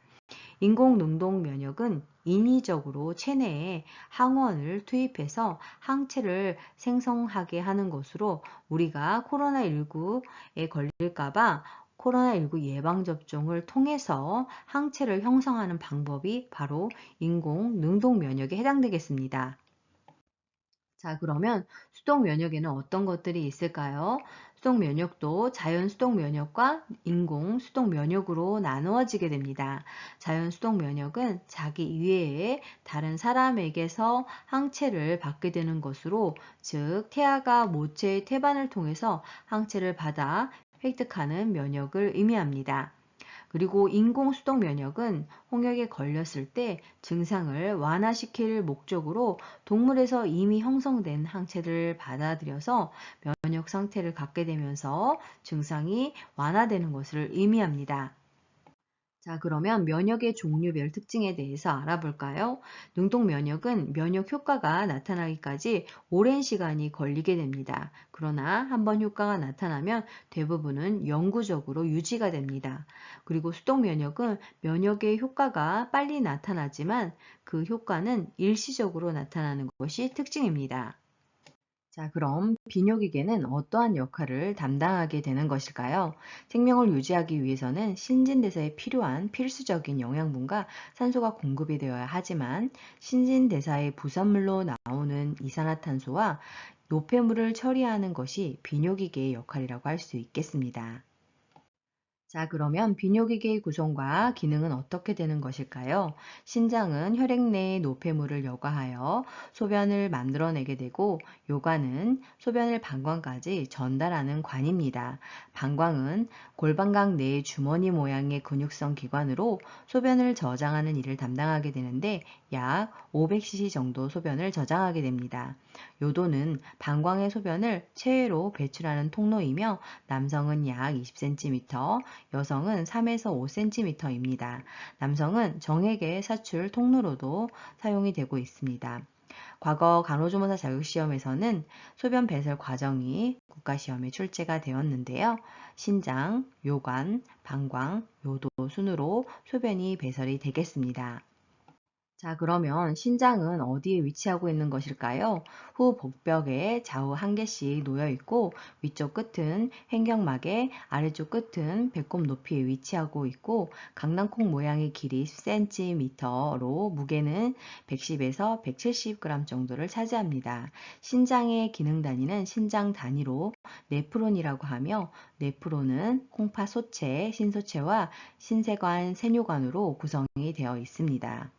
인공 능동 면역은 인위적으로 체내에 항원을 투입해서 항체를 생성하게 하는 것으로 우리가 코로나19에 걸릴까봐 코로나19 예방접종을 통해서 항체를 형성하는 방법이 바로 인공 능동 면역에 해당되겠습니다. 자, 그러면 수동 면역에는 어떤 것들이 있을까요? 수동 면역도 자연 수동 면역과 인공 수동 면역으로 나누어지게 됩니다. 자연 수동 면역은 자기 이외에 다른 사람에게서 항체를 받게 되는 것으로, 즉 태아가 모체의 태반을 통해서 항체를 받아 획득하는 면역을 의미합니다. 그리고 인공수동 면역은 홍역에 걸렸을 때 증상을 완화시킬 목적으로 동물에서 이미 형성된 항체를 받아들여서 면역 상태를 갖게 되면서 증상이 완화되는 것을 의미합니다. 자, 그러면 면역의 종류별 특징에 대해서 알아볼까요? 능동 면역은 면역 효과가 나타나기까지 오랜 시간이 걸리게 됩니다. 그러나 한번 효과가 나타나면 대부분은 영구적으로 유지가 됩니다. 그리고 수동 면역은 면역의 효과가 빨리 나타나지만 그 효과는 일시적으로 나타나는 것이 특징입니다. 자, 그럼 비뇨기계는 어떠한 역할을 담당하게 되는 것일까요? 생명을 유지하기 위해서는 신진대사에 필요한 필수적인 영양분과 산소가 공급이 되어야 하지만 신진대사의 부산물로 나오는 이산화탄소와 노폐물을 처리하는 것이 비뇨기계의 역할이라고 할 수 있겠습니다. 자, 그러면 비뇨기계의 구성과 기능은 어떻게 되는 것일까요? 신장은 혈액 내의 노폐물을 여과하여 소변을 만들어내게 되고 요관은 소변을 방광까지 전달하는 관입니다. 방광은 골반각 내의 주머니 모양의 근육성 기관으로 소변을 저장하는 일을 담당하게 되는데 약 500cc 정도 소변을 저장하게 됩니다. 요도는 방광의 소변을 체외로 배출하는 통로이며 남성은 약 20cm, 여성은 3에서 5cm입니다. 남성은 정액의 사출 통로로도 사용이 되고 있습니다. 과거 간호조무사 자격시험에서는 소변 배설 과정이 국가시험에 출제가 되었는데요. 신장, 요관, 방광, 요도 순으로 소변이 배설이 되겠습니다. 자, 그러면 신장은 어디에 위치하고 있는 것일까요? 후 복벽에 좌우 한 개씩 놓여 있고 위쪽 끝은 횡격막에 아래쪽 끝은 배꼽 높이에 위치하고 있고 강낭콩 모양의 길이 10cm로 무게는 110에서 170g 정도를 차지합니다. 신장의 기능 단위는 신장 단위로 네프론이라고 하며 네프론은 콩팥 소체, 신소체와 신세관, 세뇨관으로 구성이 되어 있습니다.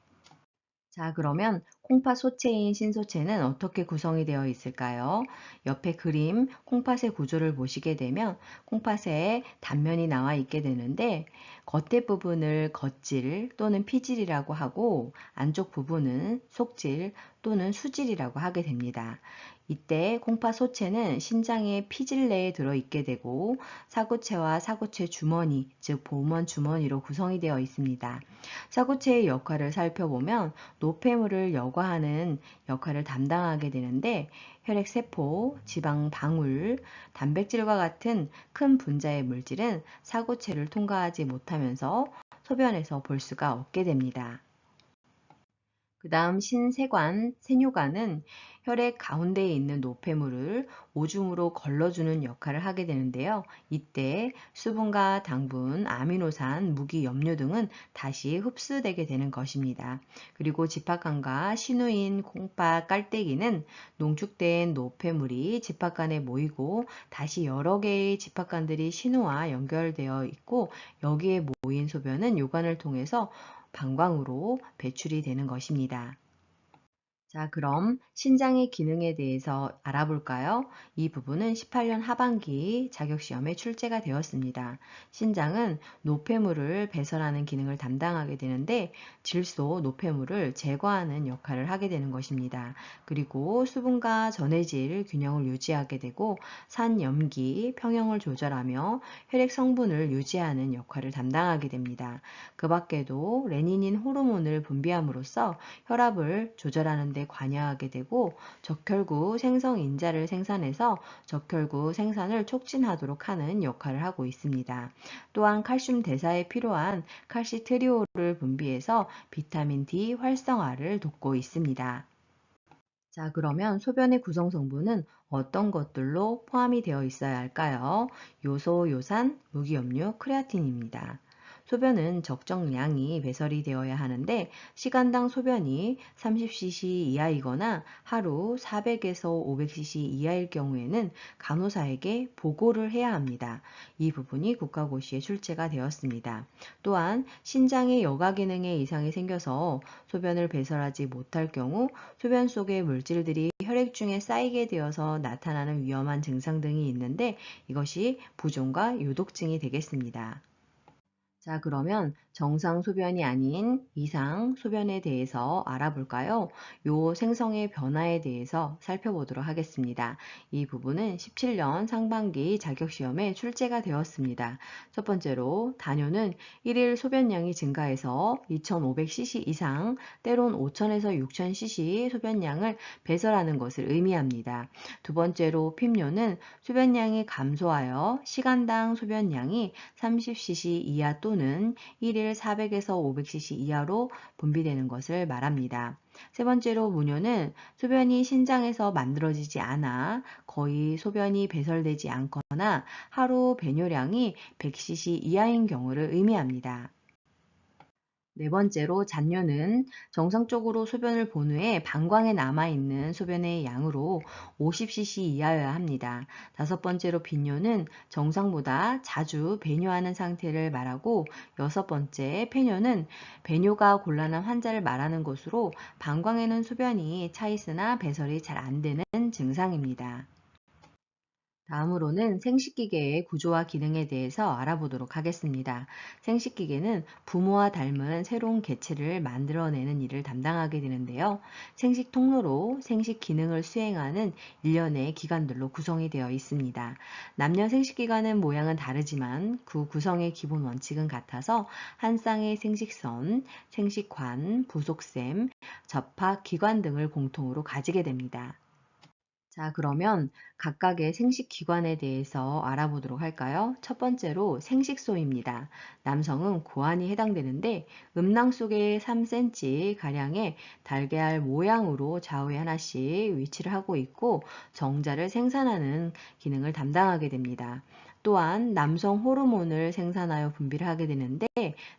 자, 그러면 콩팥 소체인 신소체는 어떻게 구성이 되어 있을까요? 옆에 그림 콩팥의 구조를 보시게 되면 콩팥에 단면이 나와 있게 되는데 겉에 부분을 겉질 또는 피질이라고 하고 안쪽 부분은 속질 또는 수질이라고 하게 됩니다. 이때 콩팥 소체는 신장의 피질 내에 들어있게 되고 사구체와 사구체 주머니, 즉 보문 주머니로 구성이 되어 있습니다. 사구체의 역할을 살펴보면 노폐물을 여과하는 역할을 담당하게 되는데 혈액세포, 지방 방울, 단백질과 같은 큰 분자의 물질은 사구체를 통과하지 못하면서 소변에서 볼 수가 없게 됩니다. 그 다음 신세관, 세뇨관은 혈액 가운데에 있는 노폐물을 오줌으로 걸러주는 역할을 하게 되는데요. 이때 수분과 당분, 아미노산, 무기, 염료 등은 다시 흡수되게 되는 것입니다. 그리고 집합관과 신우인, 콩팥, 깔때기는 농축된 노폐물이 집합관에 모이고 다시 여러 개의 집합관들이 신우와 연결되어 있고 여기에 모인 소변은 요관을 통해서 방광으로 배출이 되는 것입니다. 자, 그럼 신장의 기능에 대해서 알아볼까요? 이 부분은 18년 하반기 자격시험에 출제가 되었습니다. 신장은 노폐물을 배설하는 기능을 담당하게 되는데 질소, 노폐물을 제거하는 역할을 하게 되는 것입니다. 그리고 수분과 전해질 균형을 유지하게 되고 산염기, 평형을 조절하며 혈액 성분을 유지하는 역할을 담당하게 됩니다. 그 밖에도 레니닌 호르몬을 분비함으로써 혈압을 조절하는 데 관여하게 되고 적혈구 생성인자를 생산해서 적혈구 생산을 촉진하도록 하는 역할을 하고 있습니다. 또한 칼슘 대사에 필요한 칼시트리올을 분비해서 비타민 D 활성화를 돕고 있습니다. 자, 그러면 소변의 구성 성분은 어떤 것들로 포함이 되어 있어야 할까요? 요소, 요산, 무기염료, 크레아틴입니다. 소변은 적정량이 배설이 되어야 하는데 시간당 소변이 30cc 이하이거나 하루 400에서 500cc 이하일 경우에는 간호사에게 보고를 해야 합니다. 이 부분이 국가고시에 출제가 되었습니다. 또한 신장의 여가 기능에 이상이 생겨서 소변을 배설하지 못할 경우 소변 속의 물질들이 혈액 중에 쌓이게 되어서 나타나는 위험한 증상 등이 있는데 이것이 부종과 요독증이 되겠습니다. 자, 그러면 정상 소변이 아닌 이상 소변에 대해서 알아볼까요? 요 생성의 변화에 대해서 살펴보도록 하겠습니다. 이 부분은 17년 상반기 자격시험에 출제가 되었습니다. 첫 번째로 단뇨는 1일 소변량이 증가해서 2500cc 이상, 때론 5000에서 6000cc 소변량을 배설하는 것을 의미합니다. 두 번째로 핍뇨는 소변량이 감소하여 시간당 소변량이 30cc 이하 또는 1일 400에서 500cc 이하로 분비되는 것을 말합니다. 세 번째로 무뇨는 소변이 신장에서 만들어지지 않아 거의 소변이 배설되지 않거나 하루 배뇨량이 100cc 이하인 경우를 의미합니다. 네 번째로 잔뇨는 정상적으로 소변을 본 후에 방광에 남아있는 소변의 양으로 50cc 이하여야 합니다. 다섯 번째로 빈뇨는 정상보다 자주 배뇨하는 상태를 말하고 여섯 번째 폐뇨는 배뇨가 곤란한 환자를 말하는 것으로 방광에는 소변이 차 있으나 배설이 잘 안 되는 증상입니다. 다음으로는 생식기계의 구조와 기능에 대해서 알아보도록 하겠습니다. 생식기계는 부모와 닮은 새로운 개체를 만들어내는 일을 담당하게 되는데요. 생식 통로로 생식 기능을 수행하는 일련의 기관들로 구성이 되어 있습니다. 남녀 생식기관은 모양은 다르지만 그 구성의 기본 원칙은 같아서 한 쌍의 생식선, 생식관, 부속샘, 접합 기관 등을 공통으로 가지게 됩니다. 자, 그러면 각각의 생식기관에 대해서 알아보도록 할까요? 첫 번째로 생식소입니다. 남성은 고환이 해당되는데 음낭 속에 3cm 가량의 달걀 모양으로 좌우에 하나씩 위치를 하고 있고 정자를 생산하는 기능을 담당하게 됩니다. 또한 남성 호르몬을 생산하여 분비를 하게 되는데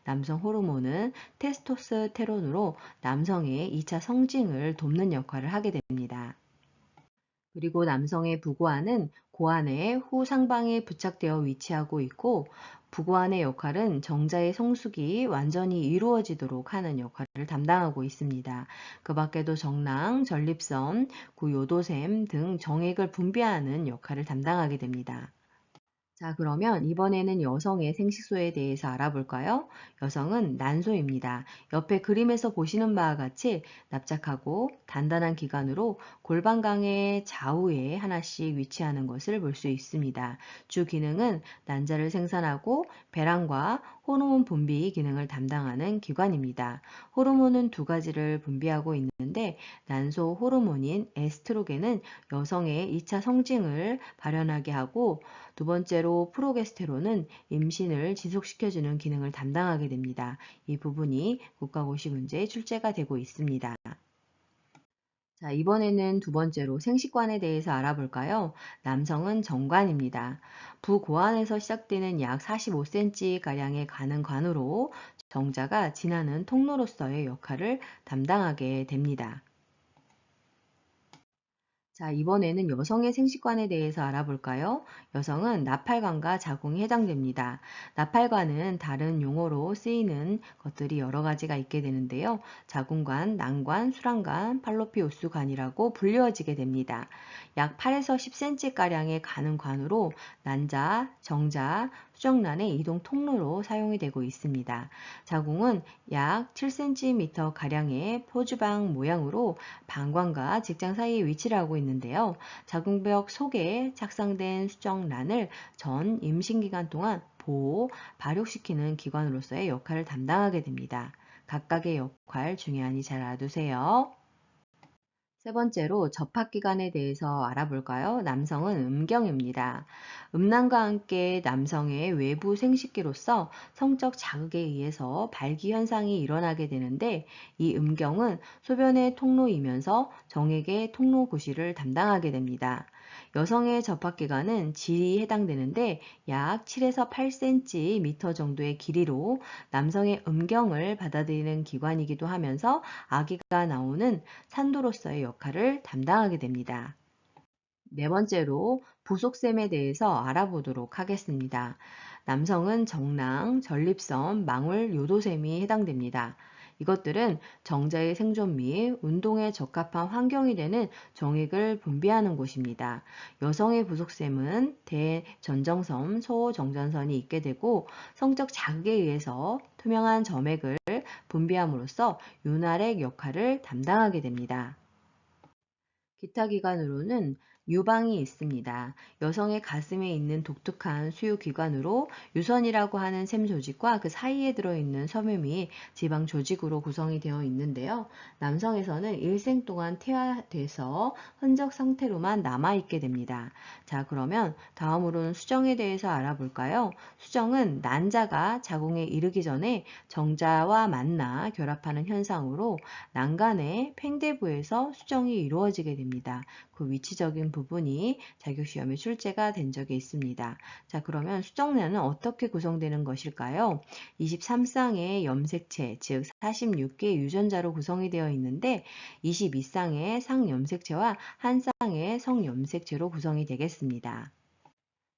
남성 호르몬은 테스토스테론으로 남성의 2차 성징을 돕는 역할을 하게 됩니다. 그리고 남성의 부고환은 고환의 후상방에 부착되어 위치하고 있고 부고환의 역할은 정자의 성숙이 완전히 이루어지도록 하는 역할을 담당하고 있습니다. 그 밖에도 정낭, 전립선, 구요도샘 등 정액을 분비하는 역할을 담당하게 됩니다. 자, 그러면 이번에는 여성의 생식소에 대해서 알아볼까요? 여성은 난소입니다. 옆에 그림에서 보시는 바와 같이 납작하고 단단한 기관으로 골반강의 좌우에 하나씩 위치하는 것을 볼 수 있습니다. 주 기능은 난자를 생산하고 배란과 호르몬 분비 기능을 담당하는 기관입니다. 호르몬은 두 가지를 분비하고 있는데 난소 호르몬인 에스트로겐은 여성의 2차 성징을 발현하게 하고 두 번째로 프로게스테론은 임신을 지속시켜주는 기능을 담당하게 됩니다. 이 부분이 국가고시 문제에 출제가 되고 있습니다. 자, 이번에는 두 번째로 생식관에 대해서 알아볼까요? 남성은 정관입니다. 부고환에서 시작되는 약 45cm가량의 가는 관으로 정자가 지나는 통로로서의 역할을 담당하게 됩니다. 자, 이번에는 여성의 생식관에 대해서 알아볼까요? 여성은 나팔관과 자궁이 해당됩니다. 나팔관은 다른 용어로 쓰이는 것들이 여러 가지가 있게 되는데요. 자궁관, 난관, 수란관, 팔로피우스관이라고 불리워지게 됩니다. 약 8에서 10cm가량의 가는 관으로 난자, 정자, 수정란의 이동 통로로 사용이 되고 있습니다. 자궁은 약 7cm가량의 표주방 모양으로 방광과 직장 사이에 위치를 하고 있는데요. 자궁벽 속에 착상된 수정란을 전 임신기간 동안 보호, 발육시키는 기관으로서의 역할을 담당하게 됩니다. 각각의 역할 중요하니 잘 알아두세요. 세 번째로 접합기관에 대해서 알아볼까요? 남성은 음경입니다. 음란과 함께 남성의 외부 생식기로서 성적 자극에 의해서 발기 현상이 일어나게 되는데 이 음경은 소변의 통로이면서 정액의 통로 구실을 담당하게 됩니다. 여성의 접합기관은 질이 해당되는데 약 7에서 8cm 정도의 길이로 남성의 음경을 받아들이는 기관이기도 하면서 아기가 나오는 산도로서의 역할을 담당하게 됩니다. 네 번째로 부속셈에 대해서 알아보도록 하겠습니다. 남성은 정낭, 전립선, 망울, 요도셈이 해당됩니다. 이것들은 정자의 생존 및 운동에 적합한 환경이 되는 정액을 분비하는 곳입니다. 여성의 부속셈은 대전정선, 소정전선이 있게 되고 성적 자극에 의해서 투명한 점액을 분비함으로써 윤활액 역할을 담당하게 됩니다. 기타 기관으로는 유방이 있습니다. 여성의 가슴에 있는 독특한 수유기관으로 유선이라고 하는 샘 조직과 그 사이에 들어있는 섬유 및 지방 조직으로 구성이 되어 있는데요. 남성에서는 일생 동안 태아돼서 흔적 상태로만 남아있게 됩니다. 자, 그러면 다음으로는 수정에 대해서 알아볼까요? 수정은 난자가 자궁에 이르기 전에 정자와 만나 결합하는 현상으로 난간의 팽대부에서 수정이 이루어지게 됩니다. 그 위치적인 부분이 자격시험에 출제가 된 적이 있습니다. 자, 그러면 수정란은 어떻게 구성되는 것일까요? 23쌍의 염색체, 즉 46개의 유전자로 구성이 되어 있는데 22쌍의 상염색체와 1쌍의 성염색체로 구성이 되겠습니다.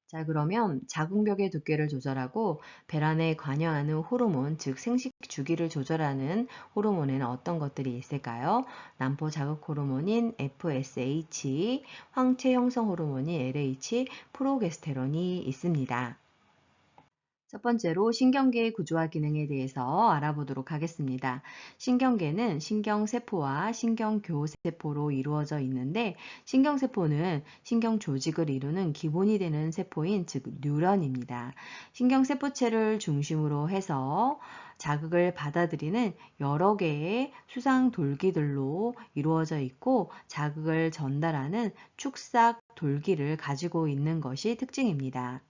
자, 그러면 자궁벽의 두께를 조절하고 배란에 관여하는 호르몬, 즉 생식 주기를 조절하는 호르몬에는 어떤 것들이 있을까요? 남포 자극 호르몬인 FSH, 황체 형성 호르몬인 LH, 프로게스테론이 있습니다. 첫 번째로 신경계의 구조와 기능에 대해서 알아보도록 하겠습니다. 신경계는 신경세포와 신경교세포로 이루어져 있는데 신경세포는 신경조직을 이루는 기본이 되는 세포인 즉 뉴런입니다. 신경세포체를 중심으로 해서 자극을 받아들이는 여러 개의 수상 돌기들로 이루어져 있고 자극을 전달하는 축삭 돌기를 가지고 있는 것이 특징입니다.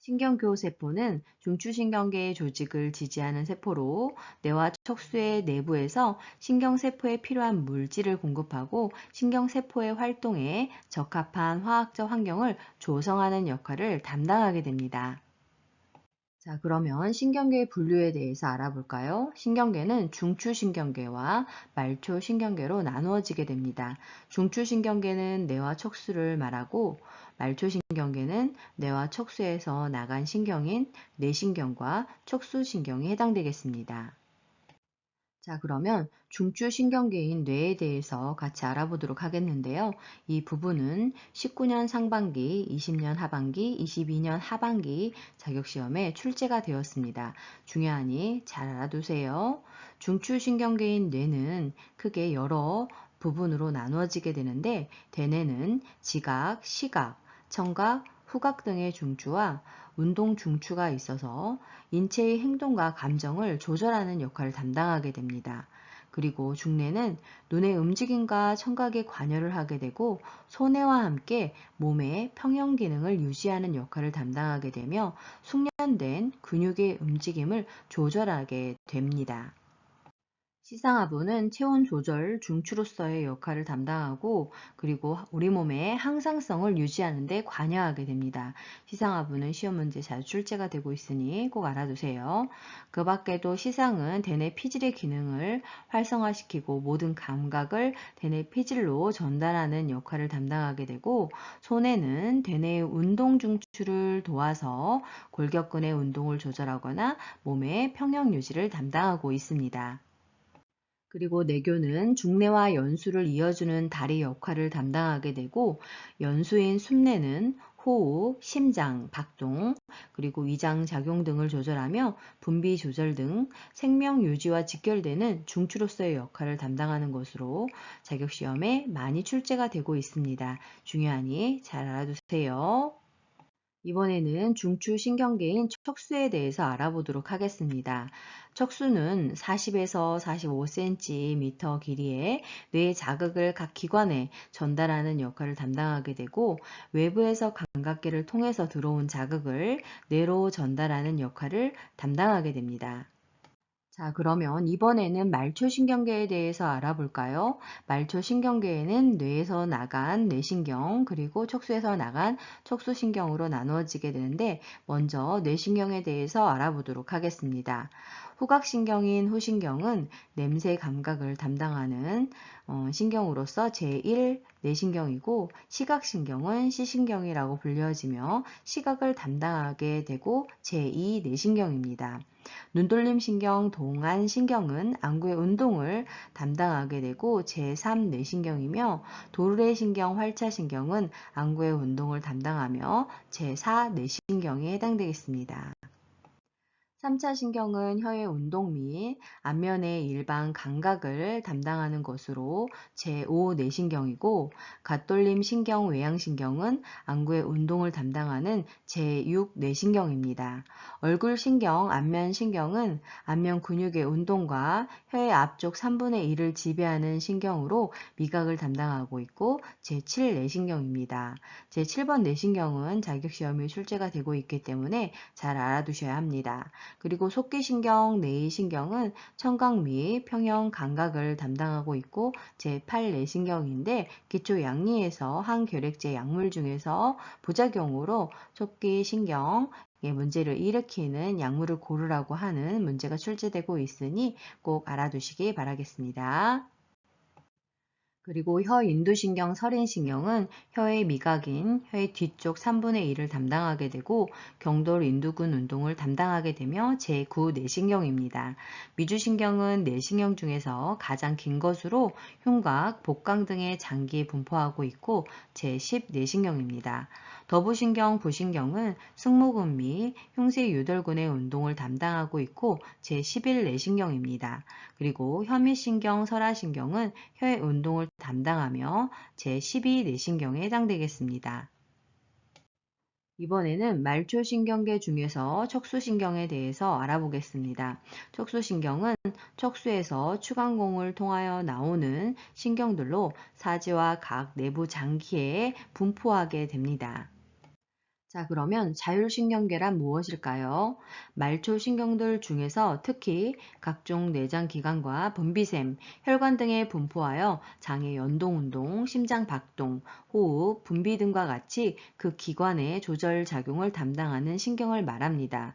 신경교세포는 중추신경계의 조직을 지지하는 세포로 뇌와 척수의 내부에서 신경세포에 필요한 물질을 공급하고 신경세포의 활동에 적합한 화학적 환경을 조성하는 역할을 담당하게 됩니다. 자, 그러면 신경계의 분류에 대해서 알아볼까요? 신경계는 중추신경계와 말초신경계로 나누어지게 됩니다. 중추신경계는 뇌와 척수를 말하고 말초신경계는 뇌와 척수에서 나간 신경인 뇌신경과 척수신경이 해당되겠습니다. 자, 그러면 중추신경계인 뇌에 대해서 같이 알아보도록 하겠는데요. 이 부분은 19년 상반기, 20년 하반기, 22년 하반기 자격시험에 출제가 되었습니다. 중요하니 잘 알아두세요. 중추신경계인 뇌는 크게 여러 부분으로 나누어지게 되는데, 대뇌는 지각, 시각, 청각, 후각 등의 중추와 운동 중추가 있어서 인체의 행동과 감정을 조절하는 역할을 담당하게 됩니다. 그리고 중뇌는 눈의 움직임과 청각에 관여를 하게 되고 손해와 함께 몸의 평형 기능을 유지하는 역할을 담당하게 되며 숙련된 근육의 움직임을 조절하게 됩니다. 시상하부는 체온 조절 중추로서의 역할을 담당하고 그리고 우리 몸의 항상성을 유지하는 데 관여하게 됩니다. 시상하부는 시험 문제 자주 출제가 되고 있으니 꼭 알아두세요. 그 밖에도 시상은 대뇌 피질의 기능을 활성화시키고 모든 감각을 대뇌 피질로 전달하는 역할을 담당하게 되고 손해는 대뇌의 운동 중추를 도와서 골격근의 운동을 조절하거나 몸의 평형 유지를 담당하고 있습니다. 그리고 내교는 중뇌와 연수를 이어주는 다리 역할을 담당하게 되고 연수인 숨뇌는 호흡, 심장, 박동, 그리고 위장 작용 등을 조절하며 분비 조절 등 생명 유지와 직결되는 중추로서의 역할을 담당하는 것으로 자격시험에 많이 출제가 되고 있습니다. 중요하니 잘 알아두세요. 이번에는 중추신경계인 척수에 대해서 알아보도록 하겠습니다. 척수는 40에서 45cm 길이의 뇌 자극을 각 기관에 전달하는 역할을 담당하게 되고 외부에서 감각계를 통해서 들어온 자극을 뇌로 전달하는 역할을 담당하게 됩니다. 자, 그러면 이번에는 말초신경계에 대해서 알아볼까요? 말초신경계에는 뇌에서 나간 뇌신경, 그리고 척수에서 나간 척수신경으로 나누어지게 되는데, 먼저 뇌신경에 대해서 알아보도록 하겠습니다. 후각신경인 후신경은 냄새 감각을 담당하는 신경으로서 제1 뇌신경이고, 시각신경은 시신경이라고 불려지며 시각을 담당하게 되고 제2 뇌신경입니다. 눈돌림 신경, 동안 신경은 안구의 운동을 담당하게 되고 제3 뇌신경이며 도르래 신경, 활차 신경은 안구의 운동을 담당하며 제4 뇌신경에 해당되겠습니다. 3차 신경은 혀의 운동 및 안면의 일반 감각을 담당하는 것으로 제5 뇌신경이고 갓돌림 신경, 외양신경은 안구의 운동을 담당하는 제6 뇌신경입니다. 얼굴 신경, 안면 신경은 안면 근육의 운동과 혀의 앞쪽 3분의 1을 지배하는 신경으로 미각을 담당하고 있고 제7 뇌신경입니다. 제7번 뇌신경은 자격시험에 출제가 되고 있기 때문에 잘 알아두셔야 합니다. 그리고 속기신경, 내의신경은 청각 및 평형 감각을 담당하고 있고 제8 뇌신경인데 기초 양리에서 항결핵제 약물 중에서 부작용으로 속기신경에 문제를 일으키는 약물을 고르라고 하는 문제가 출제되고 있으니 꼭 알아두시기 바라겠습니다. 그리고 혀 인두신경, 설인신경은 혀의 미각인 혀의 뒤쪽 3분의 1을 담당하게 되고 경돌 인두근 운동을 담당하게 되며 제9 뇌신경입니다. 미주신경은 뇌신경 중에서 가장 긴 것으로 흉곽, 복강 등의 장기에 분포하고 있고 제10 뇌신경입니다. 더부신경, 부신경은 승모근 및 흉쇄 유돌근의 운동을 담당하고 있고 제11 뇌신경입니다. 그리고 혀밑신경, 설하신경은 혀의 운동을 담당하며 제12 뇌신경에 해당되겠습니다. 이번에는 말초신경계 중에서 척수신경에 대해서 알아보겠습니다. 척수신경은 척수에서 추간공을 통하여 나오는 신경들로 사지와 각 내부 장기에 분포하게 됩니다. 자, 그러면 자율신경계란 무엇일까요? 말초신경들 중에서 특히 각종 내장기관과 분비샘, 혈관 등에 분포하여 장의 연동운동, 심장박동, 호흡, 분비 등과 같이 그 기관의 조절작용을 담당하는 신경을 말합니다.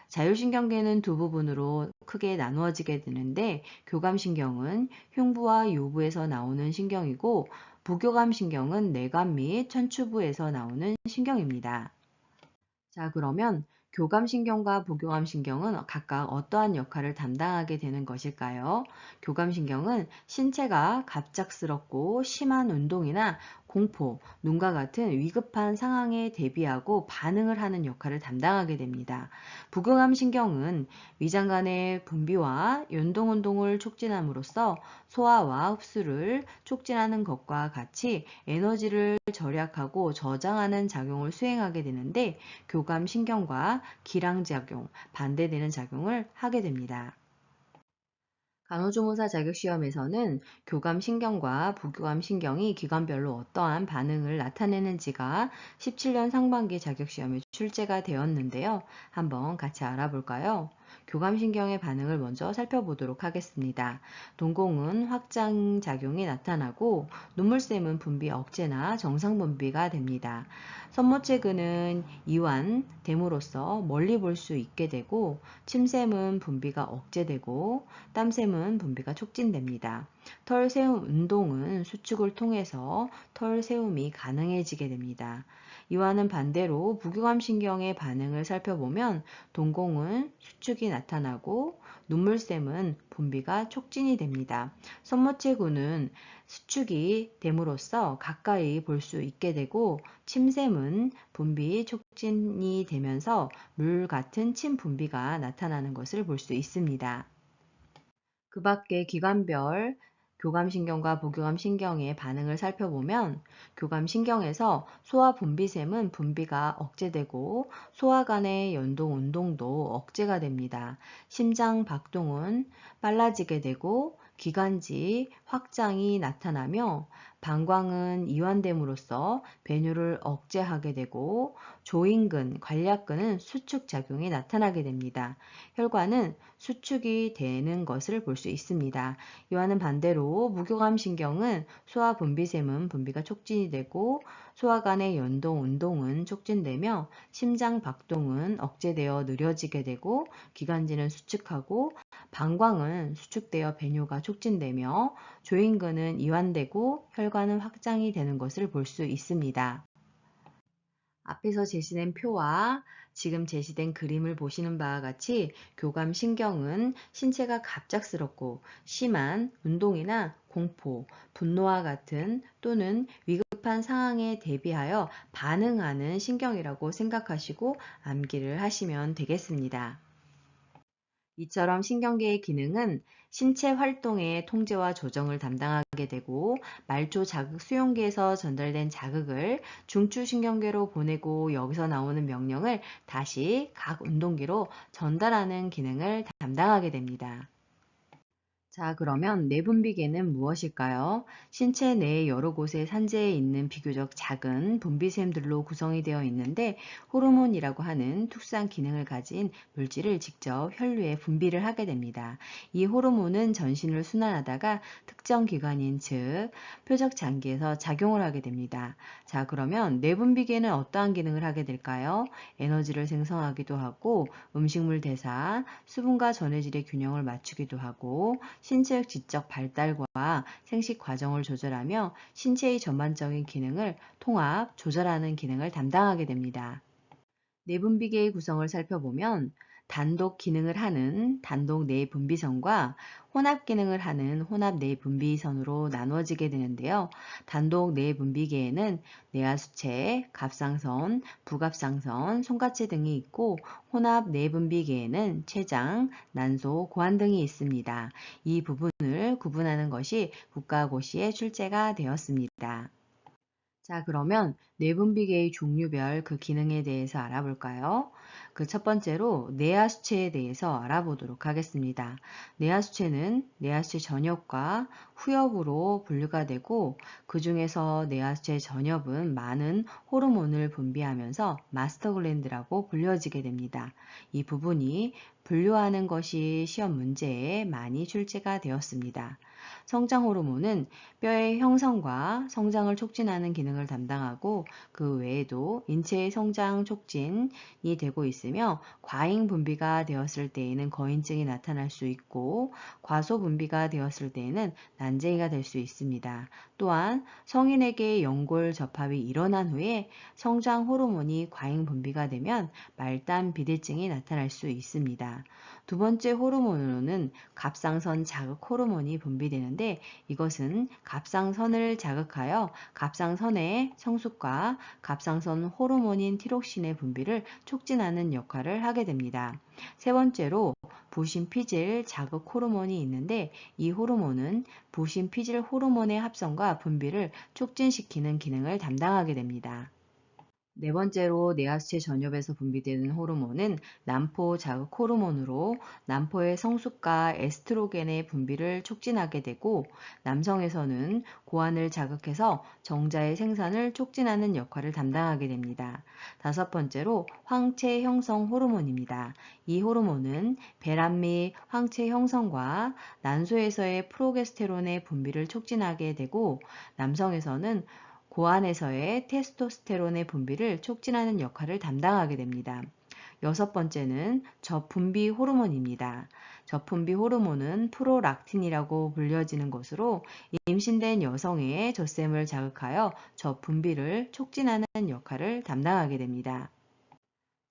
자율신경계는 두 부분으로 크게 나누어지게 되는데 교감신경은 흉부와 요부에서 나오는 신경이고 부교감신경은 뇌관 및 천추부에서 나오는 신경입니다. 자, 그러면 교감신경과 부교감신경은 각각 어떠한 역할을 담당하게 되는 것일까요? 교감신경은 신체가 갑작스럽고 심한 운동이나 공포, 눈과 같은 위급한 상황에 대비하고 반응을 하는 역할을 담당하게 됩니다. 부교감신경은 위장관의 분비와 연동운동을 촉진함으로써 소화와 흡수를 촉진하는 것과 같이 에너지를 절약하고 저장하는 작용을 수행하게 되는데 교감신경과 기량작용, 반대되는 작용을 하게 됩니다. 간호조무사 자격시험에서는 교감신경과 부교감신경이 기관별로 어떠한 반응을 나타내는지가 17년 상반기 자격시험에 출제가 되었는데요. 한번 같이 알아볼까요? 교감신경의 반응을 먼저 살펴보도록 하겠습니다. 동공은 확장작용이 나타나고 눈물샘은 분비 억제나 정상 분비가 됩니다. 선모체근은 이완됨으로써 멀리 볼 수 있게 되고 침샘은 분비가 억제되고 땀샘은 분비가 촉진됩니다. 털 세움 운동은 수축을 통해서 털 세움이 가능해지게 됩니다. 이와는 반대로 부교감신경의 반응을 살펴보면 동공은 수축이 나타나고 눈물샘은 분비가 촉진이 됩니다. 선모체군은 수축이 됨으로써 가까이 볼 수 있게 되고 침샘은 분비 촉진이 되면서 물 같은 침 분비가 나타나는 것을 볼 수 있습니다. 그 밖에 기관별 교감신경과 부교감신경의 반응을 살펴보면 교감신경에서 소화 분비샘은 분비가 억제되고 소화 간의 연동 운동도 억제가 됩니다. 심장 박동은 빨라지게 되고 기관지 확장이 나타나며 방광은 이완됨으로써 배뇨를 억제하게 되고 조인근, 관략근은 수축 작용이 나타나게 됩니다. 혈관은 수축이 되는 것을 볼 수 있습니다. 이와는 반대로 무교감신경은 소화 분비샘은 분비가 촉진이 되고 소화 간의 연동 운동은 촉진되며 심장 박동은 억제되어 느려지게 되고 기관지는 수축하고 방광은 수축되어 배뇨가 촉진되며 조인근은 이완되고 혈관은 확장이 되는 것을 볼 수 있습니다. 앞에서 제시된 표와 지금 제시된 그림을 보시는 바와 같이 교감신경은 신체가 갑작스럽고 심한 운동이나 공포, 분노와 같은 또는 위급한 상황에 대비하여 반응하는 신경이라고 생각하시고 암기를 하시면 되겠습니다. 이처럼 신경계의 기능은 신체 활동의 통제와 조정을 담당하게 되고 말초 자극 수용기에서 전달된 자극을 중추신경계로 보내고 여기서 나오는 명령을 다시 각 운동기로 전달하는 기능을 담당하게 됩니다. 자, 그러면 내분비계는 무엇일까요? 신체 내 여러 곳에 산재해 있는 비교적 작은 분비샘들로 구성이 되어 있는데 호르몬이라고 하는 특수한 기능을 가진 물질을 직접 혈류에 분비를 하게 됩니다. 이 호르몬은 전신을 순환하다가 특정 기관인 즉 표적 장기에서 작용을 하게 됩니다. 자, 그러면 내분비계는 어떠한 기능을 하게 될까요? 에너지를 생성하기도 하고 음식물 대사, 수분과 전해질의 균형을 맞추기도 하고 신체의 지적 발달과 생식 과정을 조절하며 신체의 전반적인 기능을 통합, 조절하는 기능을 담당하게 됩니다. 내분비계의 구성을 살펴보면 단독 기능을 하는 단독 내분비선과 혼합 기능을 하는 혼합 내분비선으로 나누어지게 되는데요. 단독 내분비계에는 내하수체, 갑상선, 부갑상선, 손가체 등이 있고 혼합 내분비계에는 췌장, 난소, 고환 등이 있습니다. 이 부분을 구분하는 것이 국가고시에 출제가 되었습니다. 자, 그러면 내분비계의 종류별 그 기능에 대해서 알아볼까요? 그 첫 번째로 내하수체에 대해서 알아보도록 하겠습니다. 내하수체는 내하수체 전엽과 후엽으로 분류가 되고 그 중에서 내하수체 전엽은 많은 호르몬을 분비하면서 마스터 글랜드라고 불려지게 됩니다. 이 부분이 분류하는 것이 시험 문제에 많이 출제가 되었습니다. 성장 호르몬은 뼈의 형성과 성장을 촉진하는 기능을 담당하고 그 외에도 인체의 성장 촉진이 되고 있으며 과잉 분비가 되었을 때에는 거인증이 나타날 수 있고 과소 분비가 되었을 때에는 난쟁이가 될 수 있습니다. 또한 성인에게 연골 접합이 일어난 후에 성장 호르몬이 과잉 분비가 되면 말단 비대증이 나타날 수 있습니다. 두 번째 호르몬으로는 갑상선 자극 호르몬이 분비되는데 이것은 갑상선을 자극하여 갑상선의 성숙과 갑상선 호르몬인 티록신의 분비를 촉진하는 역할을 하게 됩니다. 세 번째로 부신피질 자극 호르몬이 있는데 이 호르몬은 부신피질 호르몬의 합성과 분비를 촉진시키는 기능을 담당하게 됩니다. 네 번째로 뇌하수체 전엽에서 분비되는 호르몬은 남포 자극 호르몬으로 남포의 성숙과 에스트로겐의 분비를 촉진하게 되고 남성에서는 고환을 자극해서 정자의 생산을 촉진하는 역할을 담당하게 됩니다. 다섯 번째로 황체 형성 호르몬입니다. 이 호르몬은 배란 및 황체 형성과 난소에서의 프로게스테론의 분비를 촉진하게 되고 남성에서는 고안에서의 테스토스테론의 분비를 촉진하는 역할을 담당하게 됩니다. 여섯 번째는 저분비 호르몬입니다. 저분비 호르몬은 프로락틴이라고 불려지는 것으로 임신된 여성의 젖샘을 자극하여 저분비를 촉진하는 역할을 담당하게 됩니다.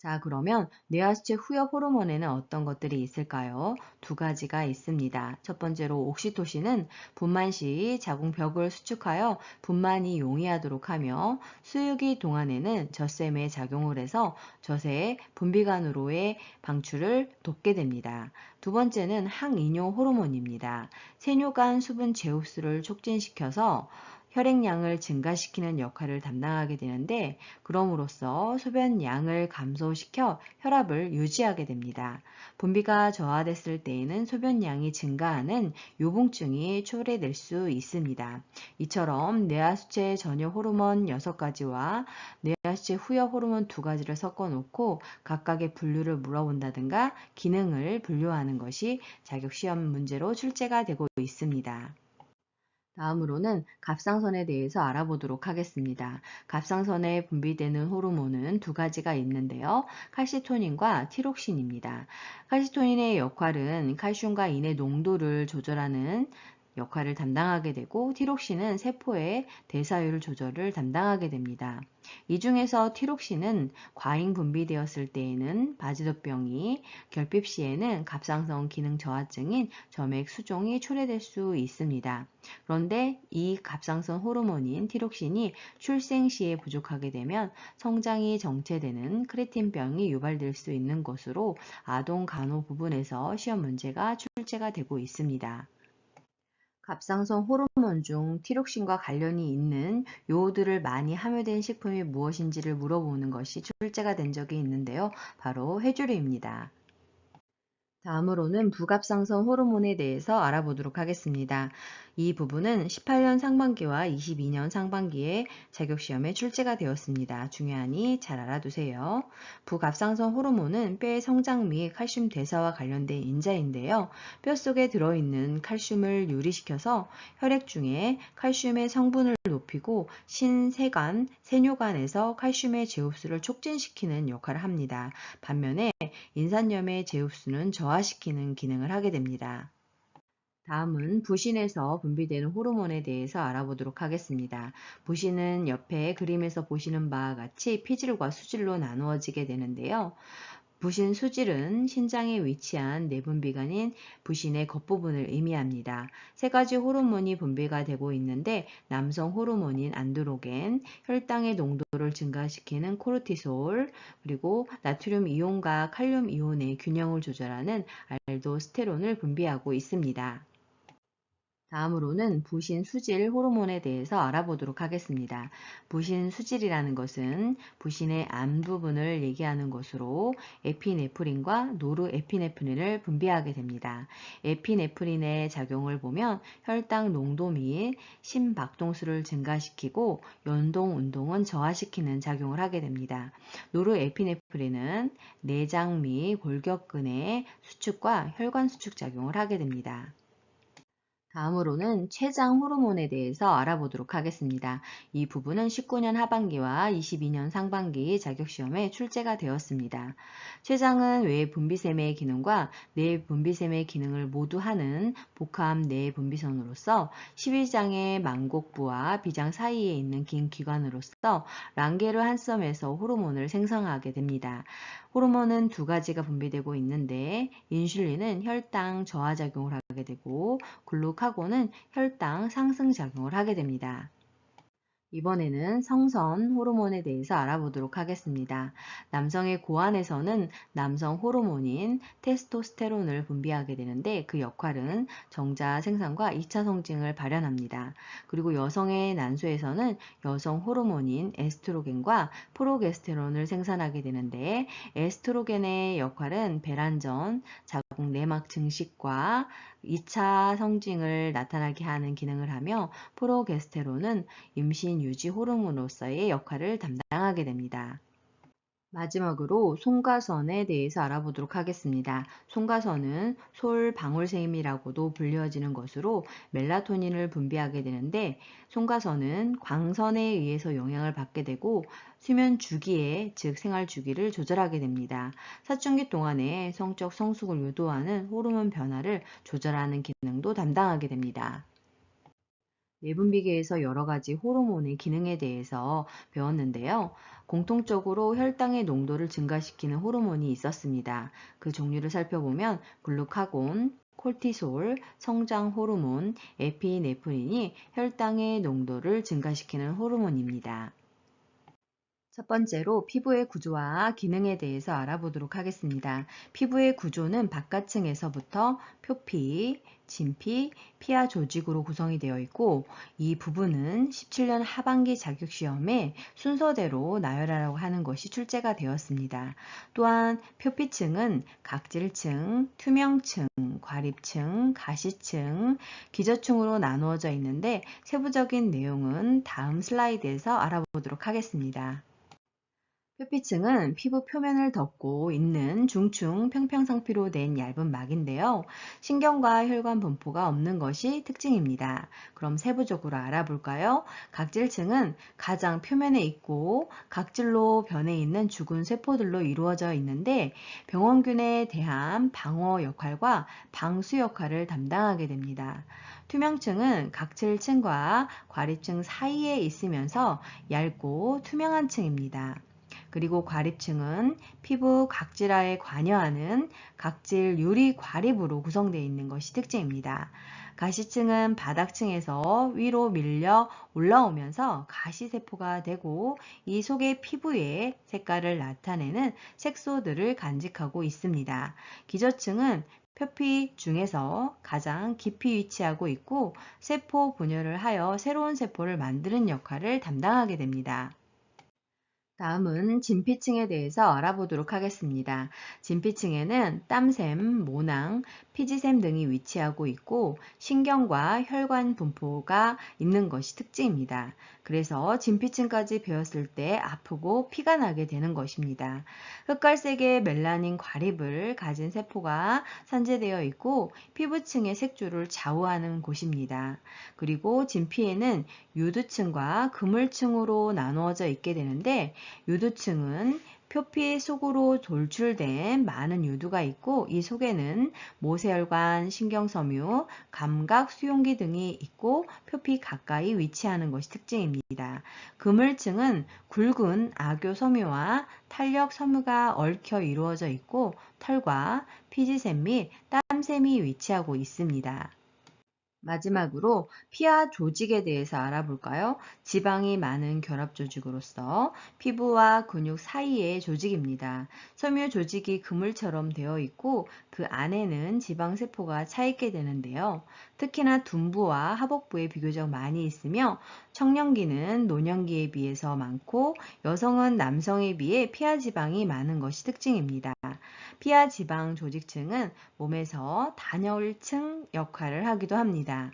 자, 그러면 뇌하수체 후엽 호르몬에는 어떤 것들이 있을까요? 두 가지가 있습니다. 첫 번째로 옥시토신은 분만 시 자궁벽을 수축하여 분만이 용이하도록 하며 수유기 동안에는 젖샘에 작용을 해서 젖의 분비관으로의 방출을 돕게 됩니다. 두 번째는 항이뇨 호르몬입니다. 세뇨간 수분 제흡수를 촉진시켜서 혈액량을 증가시키는 역할을 담당하게 되는데 그럼으로써 소변량을 감소시켜 혈압을 유지하게 됩니다. 분비가 저하됐을 때에는 소변량이 증가하는 요붕증이 초래될 수 있습니다. 이처럼 뇌하수체 전여 호르몬 6가지와 뇌하수체 후엽 호르몬 2가지를 섞어 놓고 각각의 분류를 물어본다든가 기능을 분류하는 것이 자격시험 문제로 출제가 되고 있습니다. 다음으로는 갑상선에 대해서 알아보도록 하겠습니다. 갑상선에 분비되는 호르몬은 두 가지가 있는데요. 칼시토닌과 티록신입니다. 칼시토닌의 역할은 칼슘과 인의 농도를 조절하는 역할을 담당하게 되고 티록신은 세포의 대사율 조절을 담당하게 됩니다. 이 중에서 티록신은 과잉 분비되었을 때에는 바지도병이, 결핍 시에는 갑상선 기능 저하증인 점액 수종이 초래될 수 있습니다. 그런데 이 갑상선 호르몬인 티록신이 출생 시에 부족하게 되면 성장이 정체되는 크레틴병이 유발될 수 있는 것으로 아동 간호 부분에서 시험 문제가 출제가 되고 있습니다. 갑상선 호르몬 중 티록신과 관련이 있는 요오드를 많이 함유된 식품이 무엇인지를 물어보는 것이 출제가 된 적이 있는데요. 바로 해조류입니다. 다음으로는 부갑상선 호르몬에 대해서 알아보도록 하겠습니다. 이 부분은 18년 상반기와 22년 상반기에 자격시험에 출제가 되었습니다. 중요하니 잘 알아두세요. 부갑상선 호르몬은 뼈의 성장 및 칼슘 대사와 관련된 인자인데요. 뼈 속에 들어있는 칼슘을 유리시켜서 혈액 중에 칼슘의 성분을 높이고 신세관, 세뇨관에서 칼슘의 제흡수를 촉진시키는 역할을 합니다. 반면에 인산염의 제흡수는 저하시키는 기능을 하게 됩니다. 다음은 부신에서 분비되는 호르몬에 대해서 알아보도록 하겠습니다. 부신은 옆에 그림에서 보시는 바와 같이 피질과 수질로 나누어지게 되는데요. 부신 수질은 신장에 위치한 내분비관인 부신의 겉부분을 의미합니다. 세 가지 호르몬이 분비가 되고 있는데 남성 호르몬인 안드로겐, 혈당의 농도를 증가시키는 코르티솔, 그리고 나트륨 이온과 칼륨 이온의 균형을 조절하는 알도스테론을 분비하고 있습니다. 다음으로는 부신 수질 호르몬에 대해서 알아보도록 하겠습니다. 부신 수질이라는 것은 부신의 안부분을 얘기하는 것으로 에피네프린과 노르에피네프린을 분비하게 됩니다. 에피네프린의 작용을 보면 혈당 농도 및 심박동수를 증가시키고 연동 운동은 저하시키는 작용을 하게 됩니다. 노르에피네프린은 내장 및 골격근의 수축과 혈관 수축 작용을 하게 됩니다. 다음으로는 췌장 호르몬에 대해서 알아보도록 하겠습니다. 이 부분은 19년 하반기와 22년 상반기 자격시험에 출제가 되었습니다. 췌장은 외 분비샘의 기능과 내 분비샘의 기능을 모두 하는 복합 내 분비선으로서 12장의 망곡부와 비장 사이에 있는 긴 기관으로서 랑게르 한섬에서 호르몬을 생성하게 됩니다. 호르몬은 두 가지가 분비되고 있는데 인슐린은 혈당 저하작용을 하게 되고 글루카곤은 혈당 상승작용을 하게 됩니다. 이번에는 성선 호르몬에 대해서 알아보도록 하겠습니다. 남성의 고환에서는 남성 호르몬인 테스토스테론을 분비하게 되는데 그 역할은 정자 생산과 2차 성징을 발현합니다. 그리고 여성의 난소에서는 여성 호르몬인 에스트로겐과 프로게스테론을 생산하게 되는데 에스트로겐의 역할은 배란전, 자궁 내막 증식과 2차 성징을 나타나게 하는 기능을 하며 프로게스테론은 임신 유지 호르몬으로서의 역할을 담당하게 됩니다. 마지막으로 송가선에 대해서 알아보도록 하겠습니다. 송가선은 솔방울샘이라고도 불려지는 것으로 멜라토닌을 분비하게 되는데 송가선은 광선에 의해서 영향을 받게 되고 수면 주기에 즉 생활 주기를 조절하게 됩니다. 사춘기 동안에 성적 성숙을 유도하는 호르몬 변화를 조절하는 기능도 담당하게 됩니다. 내분비계에서 여러 가지 호르몬의 기능에 대해서 배웠는데요. 공통적으로 혈당의 농도를 증가시키는 호르몬이 있었습니다. 그 종류를 살펴보면 글루카곤, 콜티솔, 성장 호르몬, 에피네프린이 혈당의 농도를 증가시키는 호르몬입니다. 첫 번째로 피부의 구조와 기능에 대해서 알아보도록 하겠습니다. 피부의 구조는 바깥층에서부터 표피, 진피, 피하 조직으로 구성이 되어 있고 이 부분은 17년 하반기 자격시험에 순서대로 나열하라고 하는 것이 출제가 되었습니다. 또한 표피층은 각질층, 투명층, 과립층, 가시층, 기저층으로 나누어져 있는데 세부적인 내용은 다음 슬라이드에서 알아보도록 하겠습니다. 표피층은 피부 표면을 덮고 있는 중충 평평상피로 된 얇은 막인데요. 신경과 혈관 분포가 없는 것이 특징입니다. 그럼 세부적으로 알아볼까요? 각질층은 가장 표면에 있고 각질로 변해 있는 죽은 세포들로 이루어져 있는데 병원균에 대한 방어 역할과 방수 역할을 담당하게 됩니다. 투명층은 각질층과 과립층 사이에 있으면서 얇고 투명한 층입니다. 그리고 과립층은 피부 각질화에 관여하는 각질 유리 과립으로 구성되어 있는 것이 특징입니다. 가시층은 바닥층에서 위로 밀려 올라오면서 가시세포가 되고 이 속의 피부의 색깔을 나타내는 색소들을 간직하고 있습니다. 기저층은 표피 중에서 가장 깊이 위치하고 있고 세포 분열을 하여 새로운 세포를 만드는 역할을 담당하게 됩니다. 다음은 진피층에 대해서 알아보도록 하겠습니다. 진피층에는 땀샘, 모낭, 피지샘 등이 위치하고 있고 신경과 혈관 분포가 있는 것이 특징입니다. 그래서 진피층까지 배웠을 때 아프고 피가 나게 되는 것입니다. 흑갈색의 멜라닌 과립을 가진 세포가 산재되어 있고 피부층의 색조를 좌우하는 곳입니다. 그리고 진피에는 유두층과 그물층으로 나누어져 있게 되는데 유두층은 표피 속으로 돌출된 많은 유두가 있고 이 속에는 모세혈관, 신경섬유, 감각, 수용기 등이 있고 표피 가까이 위치하는 것이 특징입니다. 그물층은 굵은 악교섬유와 탄력섬유가 얽혀 이루어져 있고 털과 피지샘 및 땀샘이 위치하고 있습니다. 마지막으로 피하 조직에 대해서 알아볼까요? 지방이 많은 결합 조직으로서 피부와 근육 사이의 조직입니다. 섬유 조직이 그물처럼 되어 있고 그 안에는 지방세포가 차 있게 되는데요. 특히나 둔부와 하복부에 비교적 많이 있으며 청년기는 노년기에 비해서 많고 여성은 남성에 비해 피하 지방이 많은 것이 특징입니다. 피하 지방 조직층은 몸에서 단열층 역할을 하기도 합니다.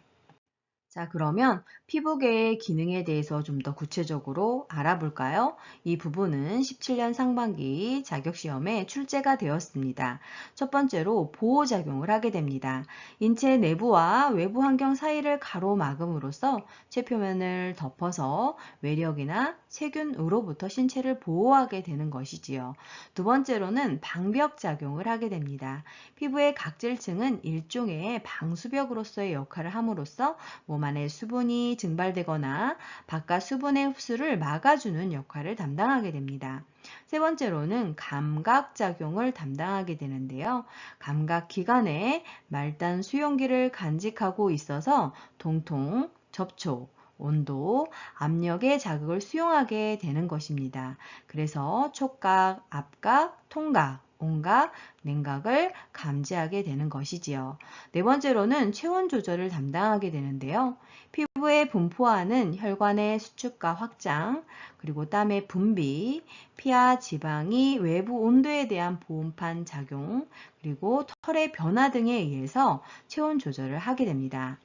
자, 그러면 피부계의 기능에 대해서 좀 더 구체적으로 알아볼까요? 이 부분은 17년 상반기 자격시험에 출제가 되었습니다. 첫 번째로 보호작용을 하게 됩니다. 인체 내부와 외부 환경 사이를 가로막음으로써 체표면을 덮어서 외력이나 세균으로부터 신체를 보호하게 되는 것이지요. 두 번째로는 방벽작용을 하게 됩니다. 피부의 각질층은 일종의 방수벽으로서의 역할을 함으로써 몸 안에 수분이 증발되거나 바깥 수분의 흡수를 막아주는 역할을 담당하게 됩니다. 세 번째로는 감각작용을 담당하게 되는데요. 감각기관에 말단 수용기를 간직하고 있어서 동통, 접촉, 온도, 압력의 자극을 수용하게 되는 것입니다. 그래서 촉각, 압각, 통각, 온각, 냉각을 감지하게 되는 것이지요. 네 번째로는 체온 조절을 담당하게 되는데요. 피부에 분포하는 혈관의 수축과 확장, 그리고 땀의 분비, 피하 지방이 외부 온도에 대한 보온판 작용, 그리고 털의 변화 등에 의해서 체온 조절을 하게 됩니다.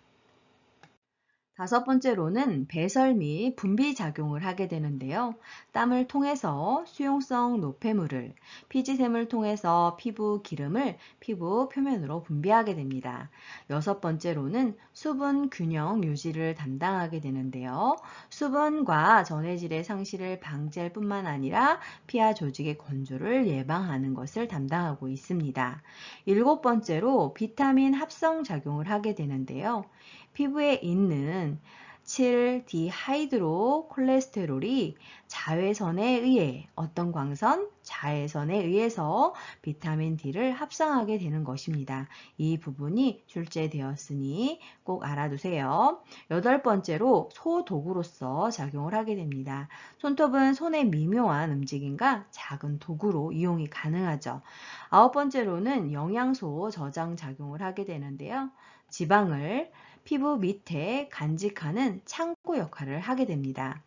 다섯 번째로는 배설 및 분비 작용을 하게 되는데요. 땀을 통해서 수용성 노폐물을, 피지샘을 통해서 피부 기름을 피부 표면으로 분비하게 됩니다. 여섯 번째로는 수분 균형 유지를 담당하게 되는데요. 수분과 전해질의 상실을 방지할 뿐만 아니라 피하 조직의 건조를 예방하는 것을 담당하고 있습니다. 일곱 번째로 비타민 합성 작용을 하게 되는데요. 피부에 있는 7디하이드로 콜레스테롤이 자외선에 의해 어떤 광선? 자외선에 의해서 비타민 D를 합성하게 되는 것입니다. 이 부분이 출제되었으니 꼭 알아두세요. 여덟 번째로 소도구로서 작용을 하게 됩니다. 손톱은 손의 미묘한 움직임과 작은 도구로 이용이 가능하죠. 아홉 번째로는 영양소 저장 작용을 하게 되는데요. 지방을 피부 밑에 간직하는 창고 역할을 하게 됩니다.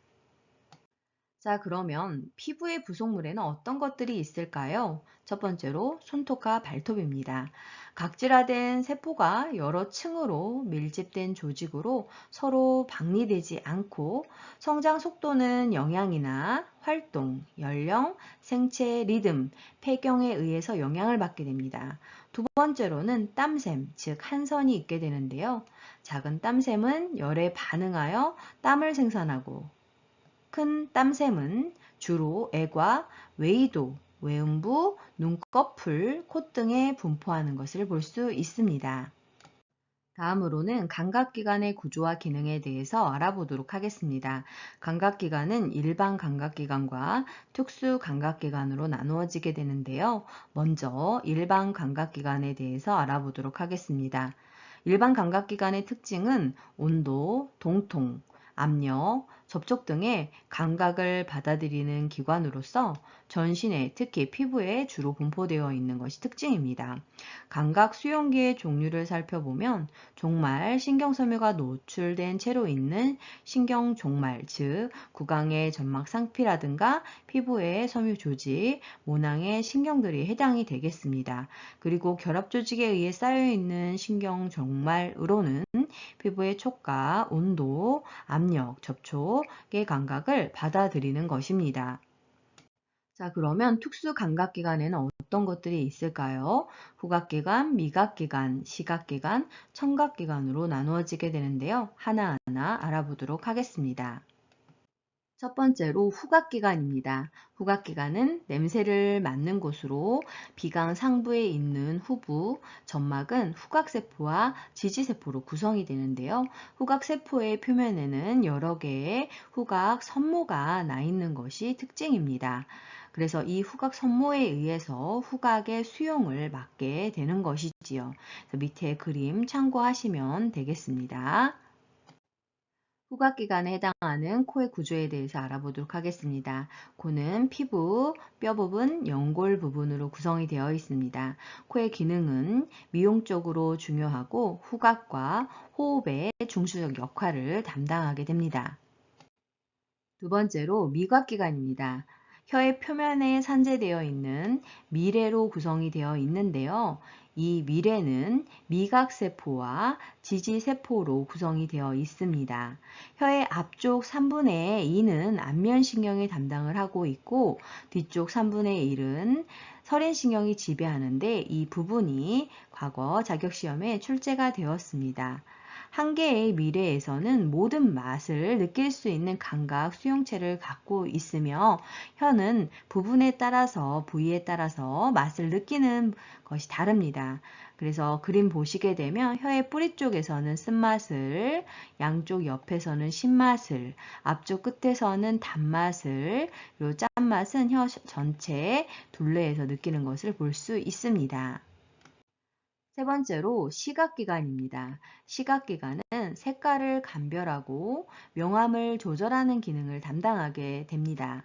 자, 그러면 피부의 부속물에는 어떤 것들이 있을까요? 첫 번째로 손톱과 발톱입니다. 각질화된 세포가 여러 층으로 밀집된 조직으로 서로 박리되지 않고 성장 속도는 영양이나 활동, 연령, 생체 리듬, 폐경에 의해서 영향을 받게 됩니다. 두 번째로는 땀샘, 즉 한선이 있게 되는데요. 작은 땀샘은 열에 반응하여 땀을 생산하고 큰 땀샘은 주로 애과, 외이도, 외음부, 눈꺼풀, 콧등에 분포하는 것을 볼 수 있습니다. 다음으로는 감각기관의 구조와 기능에 대해서 알아보도록 하겠습니다. 감각기관은 일반 감각기관과 특수 감각기관으로 나누어지게 되는데요. 먼저 일반 감각기관에 대해서 알아보도록 하겠습니다. 일반 감각기관의 특징은 온도, 동통, 압력, 접촉 등의 감각을 받아들이는 기관으로서 전신에 특히 피부에 주로 분포되어 있는 것이 특징입니다. 감각 수용기의 종류를 살펴보면 종말, 신경섬유가 노출된 채로 있는 신경종말, 즉 구강의 점막 상피라든가 피부의 섬유 조직, 모낭의 신경들이 해당이 되겠습니다. 그리고 결합 조직에 의해 쌓여있는 신경종말으로는 피부의 촉각, 온도, 압력, 접촉의 감각을 받아들이는 것입니다. 자, 그러면 특수 감각기관에는 어떤 것들이 있을까요? 후각기관, 미각기관, 시각기관, 청각기관으로 나누어지게 되는데요. 하나하나 알아보도록 하겠습니다. 첫 번째로 후각기관입니다. 후각기관은 냄새를 맡는 곳으로 비강 상부에 있는 후부, 점막은 후각세포와 지지세포로 구성이 되는데요. 후각세포의 표면에는 여러 개의 후각 선모가 나 있는 것이 특징입니다. 그래서 이 후각 선모에 의해서 후각의 수용을 맡게 되는 것이지요. 그래서 밑에 그림 참고하시면 되겠습니다. 후각기관에 해당하는 코의 구조에 대해서 알아보도록 하겠습니다. 코는 피부, 뼈 부분, 연골 부분으로 구성이 되어 있습니다. 코의 기능은 미용적으로 중요하고 후각과 호흡의 중추적 역할을 담당하게 됩니다. 두 번째로 미각기관입니다. 혀의 표면에 산재되어 있는 미래로 구성이 되어 있는데요. 이 미래는 미각세포와 지지세포로 구성이 되어 있습니다. 혀의 앞쪽 3분의 2는 안면신경이 담당을 하고 있고 뒤쪽 3분의 1은 설인신경이 지배하는데 이 부분이 과거 자격시험에 출제가 되었습니다. 한 개의 미래에서는 모든 맛을 느낄 수 있는 감각 수용체를 갖고 있으며 혀는 부위에 따라서 맛을 느끼는 것이 다릅니다. 그래서 그림 보시게 되면 혀의 뿌리 쪽에서는 쓴맛을, 양쪽 옆에서는 신맛을, 앞쪽 끝에서는 단맛을, 그리고 짠맛은 혀 전체 둘레에서 느끼는 것을 볼 수 있습니다. 세 번째로 시각기관입니다. 시각기관은 색깔을 감별하고 명암을 조절하는 기능을 담당하게 됩니다.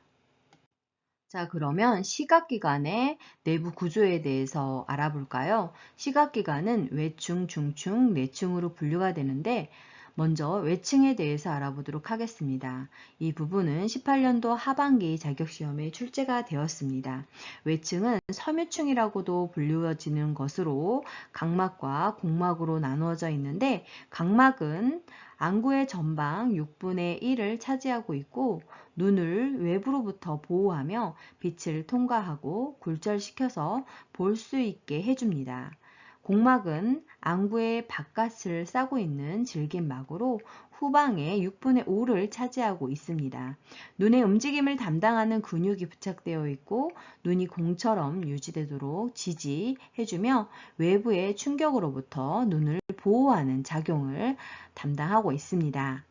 자, 그러면 시각기관의 내부 구조에 대해서 알아볼까요? 시각기관은 외층, 중층, 내층으로 분류가 되는데 먼저 외층에 대해서 알아보도록 하겠습니다. 이 부분은 18년도 하반기 자격시험에 출제가 되었습니다. 외층은 섬유층이라고도 불리워지는 것으로 각막과 공막으로 나누어져 있는데 각막은 안구의 전방 6분의 1을 차지하고 있고 눈을 외부로부터 보호하며 빛을 통과하고 굴절시켜서 볼 수 있게 해줍니다. 공막은 안구의 바깥을 싸고 있는 질긴 막으로 후방의 6분의 5를 차지하고 있습니다. 눈의 움직임을 담당하는 근육이 부착되어 있고 눈이 공처럼 유지되도록 지지해주며 외부의 충격으로부터 눈을 보호하는 작용을 담당하고 있습니다.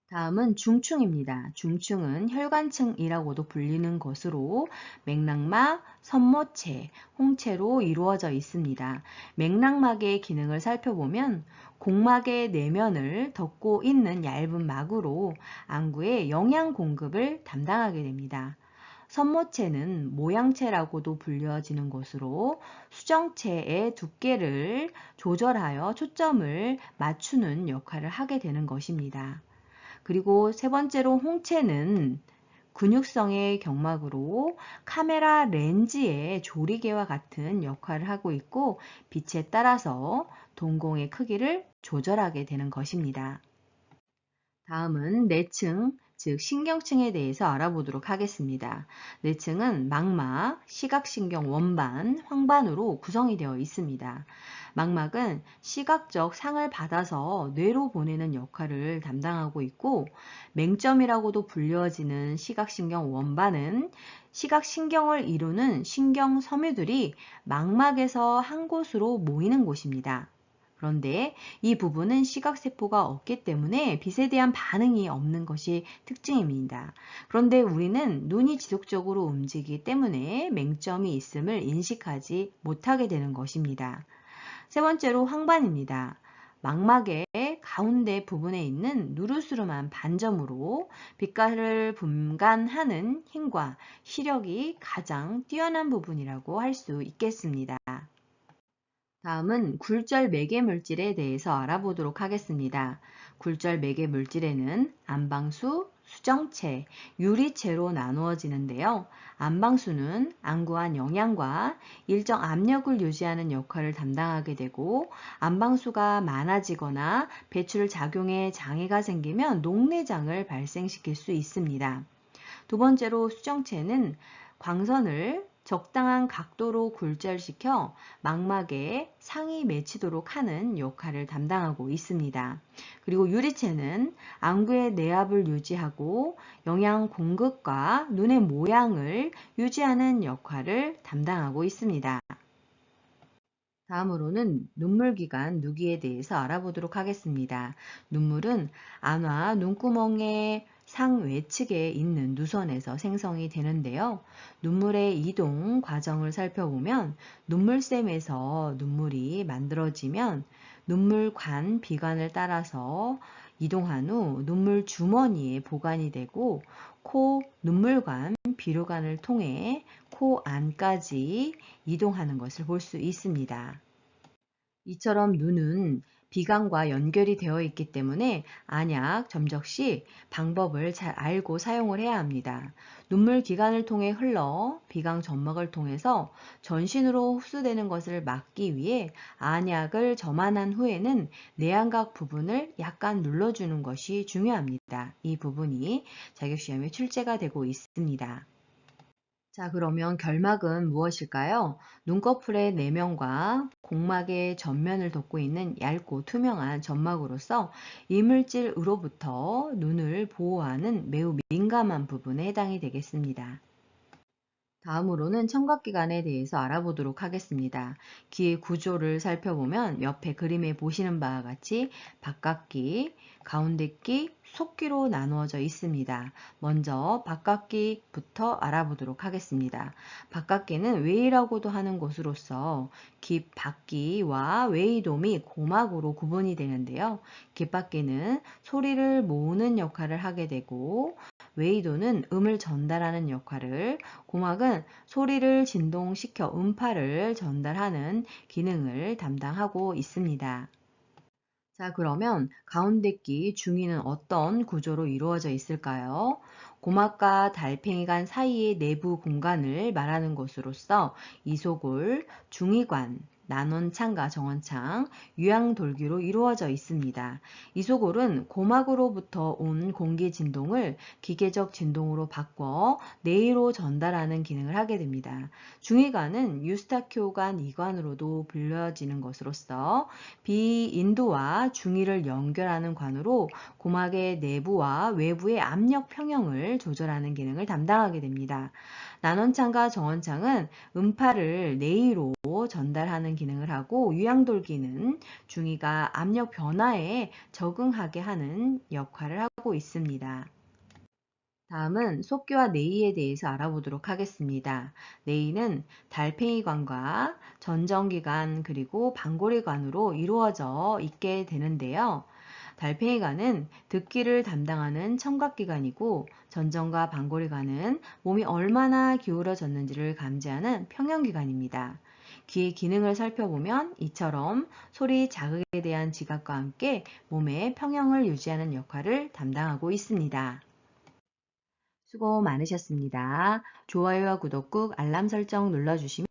다음은 중층입니다. 중층은 혈관층이라고도 불리는 것으로 맥락막, 선모체, 홍채로 이루어져 있습니다. 맥락막의 기능을 살펴보면 공막의 내면을 덮고 있는 얇은 막으로 안구의 영양 공급을 담당하게 됩니다. 선모체는 모양체라고도 불려지는 것으로 수정체의 두께를 조절하여 초점을 맞추는 역할을 하게 되는 것입니다. 그리고 세 번째로 홍채는 근육성의 경막으로 카메라 렌즈의 조리개와 같은 역할을 하고 있고 빛에 따라서 동공의 크기를 조절하게 되는 것입니다. 다음은 내층, 즉 신경층에 대해서 알아보도록 하겠습니다. 내층은 망막, 시각신경 원반, 황반으로 구성이 되어 있습니다. 망막은 시각적 상을 받아서 뇌로 보내는 역할을 담당하고 있고 맹점이라고도 불려지는 시각신경 원반은 시각신경을 이루는 신경 섬유들이 망막에서 한 곳으로 모이는 곳입니다. 그런데 이 부분은 시각세포가 없기 때문에 빛에 대한 반응이 없는 것이 특징입니다. 그런데 우리는 눈이 지속적으로 움직이기 때문에 맹점이 있음을 인식하지 못하게 되는 것입니다. 세 번째로 황반입니다. 망막의 가운데 부분에 있는 누르스름한 반점으로 빛깔을 분간하는 힘과 시력이 가장 뛰어난 부분이라고 할 수 있겠습니다. 다음은 굴절 매개 물질에 대해서 알아보도록 하겠습니다. 굴절 매개 물질에는 안방수, 수정체, 유리체로 나누어지는데요. 안방수는 안구 안 영양과 일정 압력을 유지하는 역할을 담당하게 되고 안방수가 많아지거나 배출 작용에 장애가 생기면 녹내장을 발생시킬 수 있습니다. 두 번째로 수정체는 광선을 적당한 각도로 굴절시켜 망막에 상이 맺히도록 하는 역할을 담당하고 있습니다. 그리고 유리체는 안구의 내압을 유지하고 영양 공급과 눈의 모양을 유지하는 역할을 담당하고 있습니다. 다음으로는 눈물기관 누기에 대해서 알아보도록 하겠습니다. 눈물은 안화, 눈구멍의 상외측에 있는 누선에서 생성이 되는데요. 눈물의 이동 과정을 살펴보면 눈물샘에서 눈물이 만들어지면 눈물관, 비관을 따라서 이동한 후 눈물 주머니에 보관이 되고 코, 눈물관, 비류관을 통해 코 안까지 이동하는 것을 볼 수 있습니다. 이처럼 눈은 비강과 연결이 되어 있기 때문에 안약, 점적 시 방법을 잘 알고 사용을 해야 합니다. 눈물 기관을 통해 흘러 비강 점막을 통해서 전신으로 흡수되는 것을 막기 위해 안약을 점안한 후에는 내안각 부분을 약간 눌러주는 것이 중요합니다. 이 부분이 자격시험에 출제가 되고 있습니다. 자, 그러면 결막은 무엇일까요? 눈꺼풀의 내면과 공막의 전면을 덮고 있는 얇고 투명한 점막으로서 이물질으로부터 눈을 보호하는 매우 민감한 부분에 해당이 되겠습니다. 다음으로는 청각기관에 대해서 알아보도록 하겠습니다. 귀의 구조를 살펴보면 옆에 그림에 보시는 바와 같이 바깥귀, 가운데귀, 속귀로 나누어져 있습니다. 먼저 바깥귀부터 알아보도록 하겠습니다. 바깥귀는 외이라고도 하는 곳으로서 귓바퀴와 외이돔이 고막으로 구분이 되는데요. 귓바퀴는 소리를 모으는 역할을 하게 되고 웨이도는 음을 전달하는 역할을, 고막은 소리를 진동시켜 음파를 전달하는 기능을 담당하고 있습니다. 자, 그러면 가운데 끼 중위는 어떤 구조로 이루어져 있을까요? 고막과 달팽이관 사이의 내부 공간을 말하는 것으로서 이소골, 중위관, 난원창과 정원창, 유양돌기로 이루어져 있습니다. 이소골은 고막으로부터 온 공기 진동을 기계적 진동으로 바꿔 뇌로 전달하는 기능을 하게 됩니다. 중위관은 유스타키오관 이관으로도 불려지는 것으로서 비인두와 중위를 연결하는 관으로 고막의 내부와 외부의 압력 평형을 조절하는 기능을 담당하게 됩니다. 난원창과 정원창은 음파를 뇌로 전달하는 기능을 하고 유양돌기는 중위가 압력 변화에 적응하게 하는 역할을 하고 있습니다. 다음은 속귀와 내이에 대해서 알아보도록 하겠습니다. 내이는 달팽이관과 전정기관 그리고 방골이관으로 이루어져 있게 되는데요. 달팽이관은 듣기를 담당하는 청각기관이고 전정과 방골이관은 몸이 얼마나 기울어졌는지를 감지하는 평형기관입니다. 귀의 기능을 살펴보면 이처럼 소리 자극에 대한 지각과 함께 몸의 평형을 유지하는 역할을 담당하고 있습니다. 수고 많으셨습니다. 좋아요와 구독 꾹 알람 설정 눌러주시면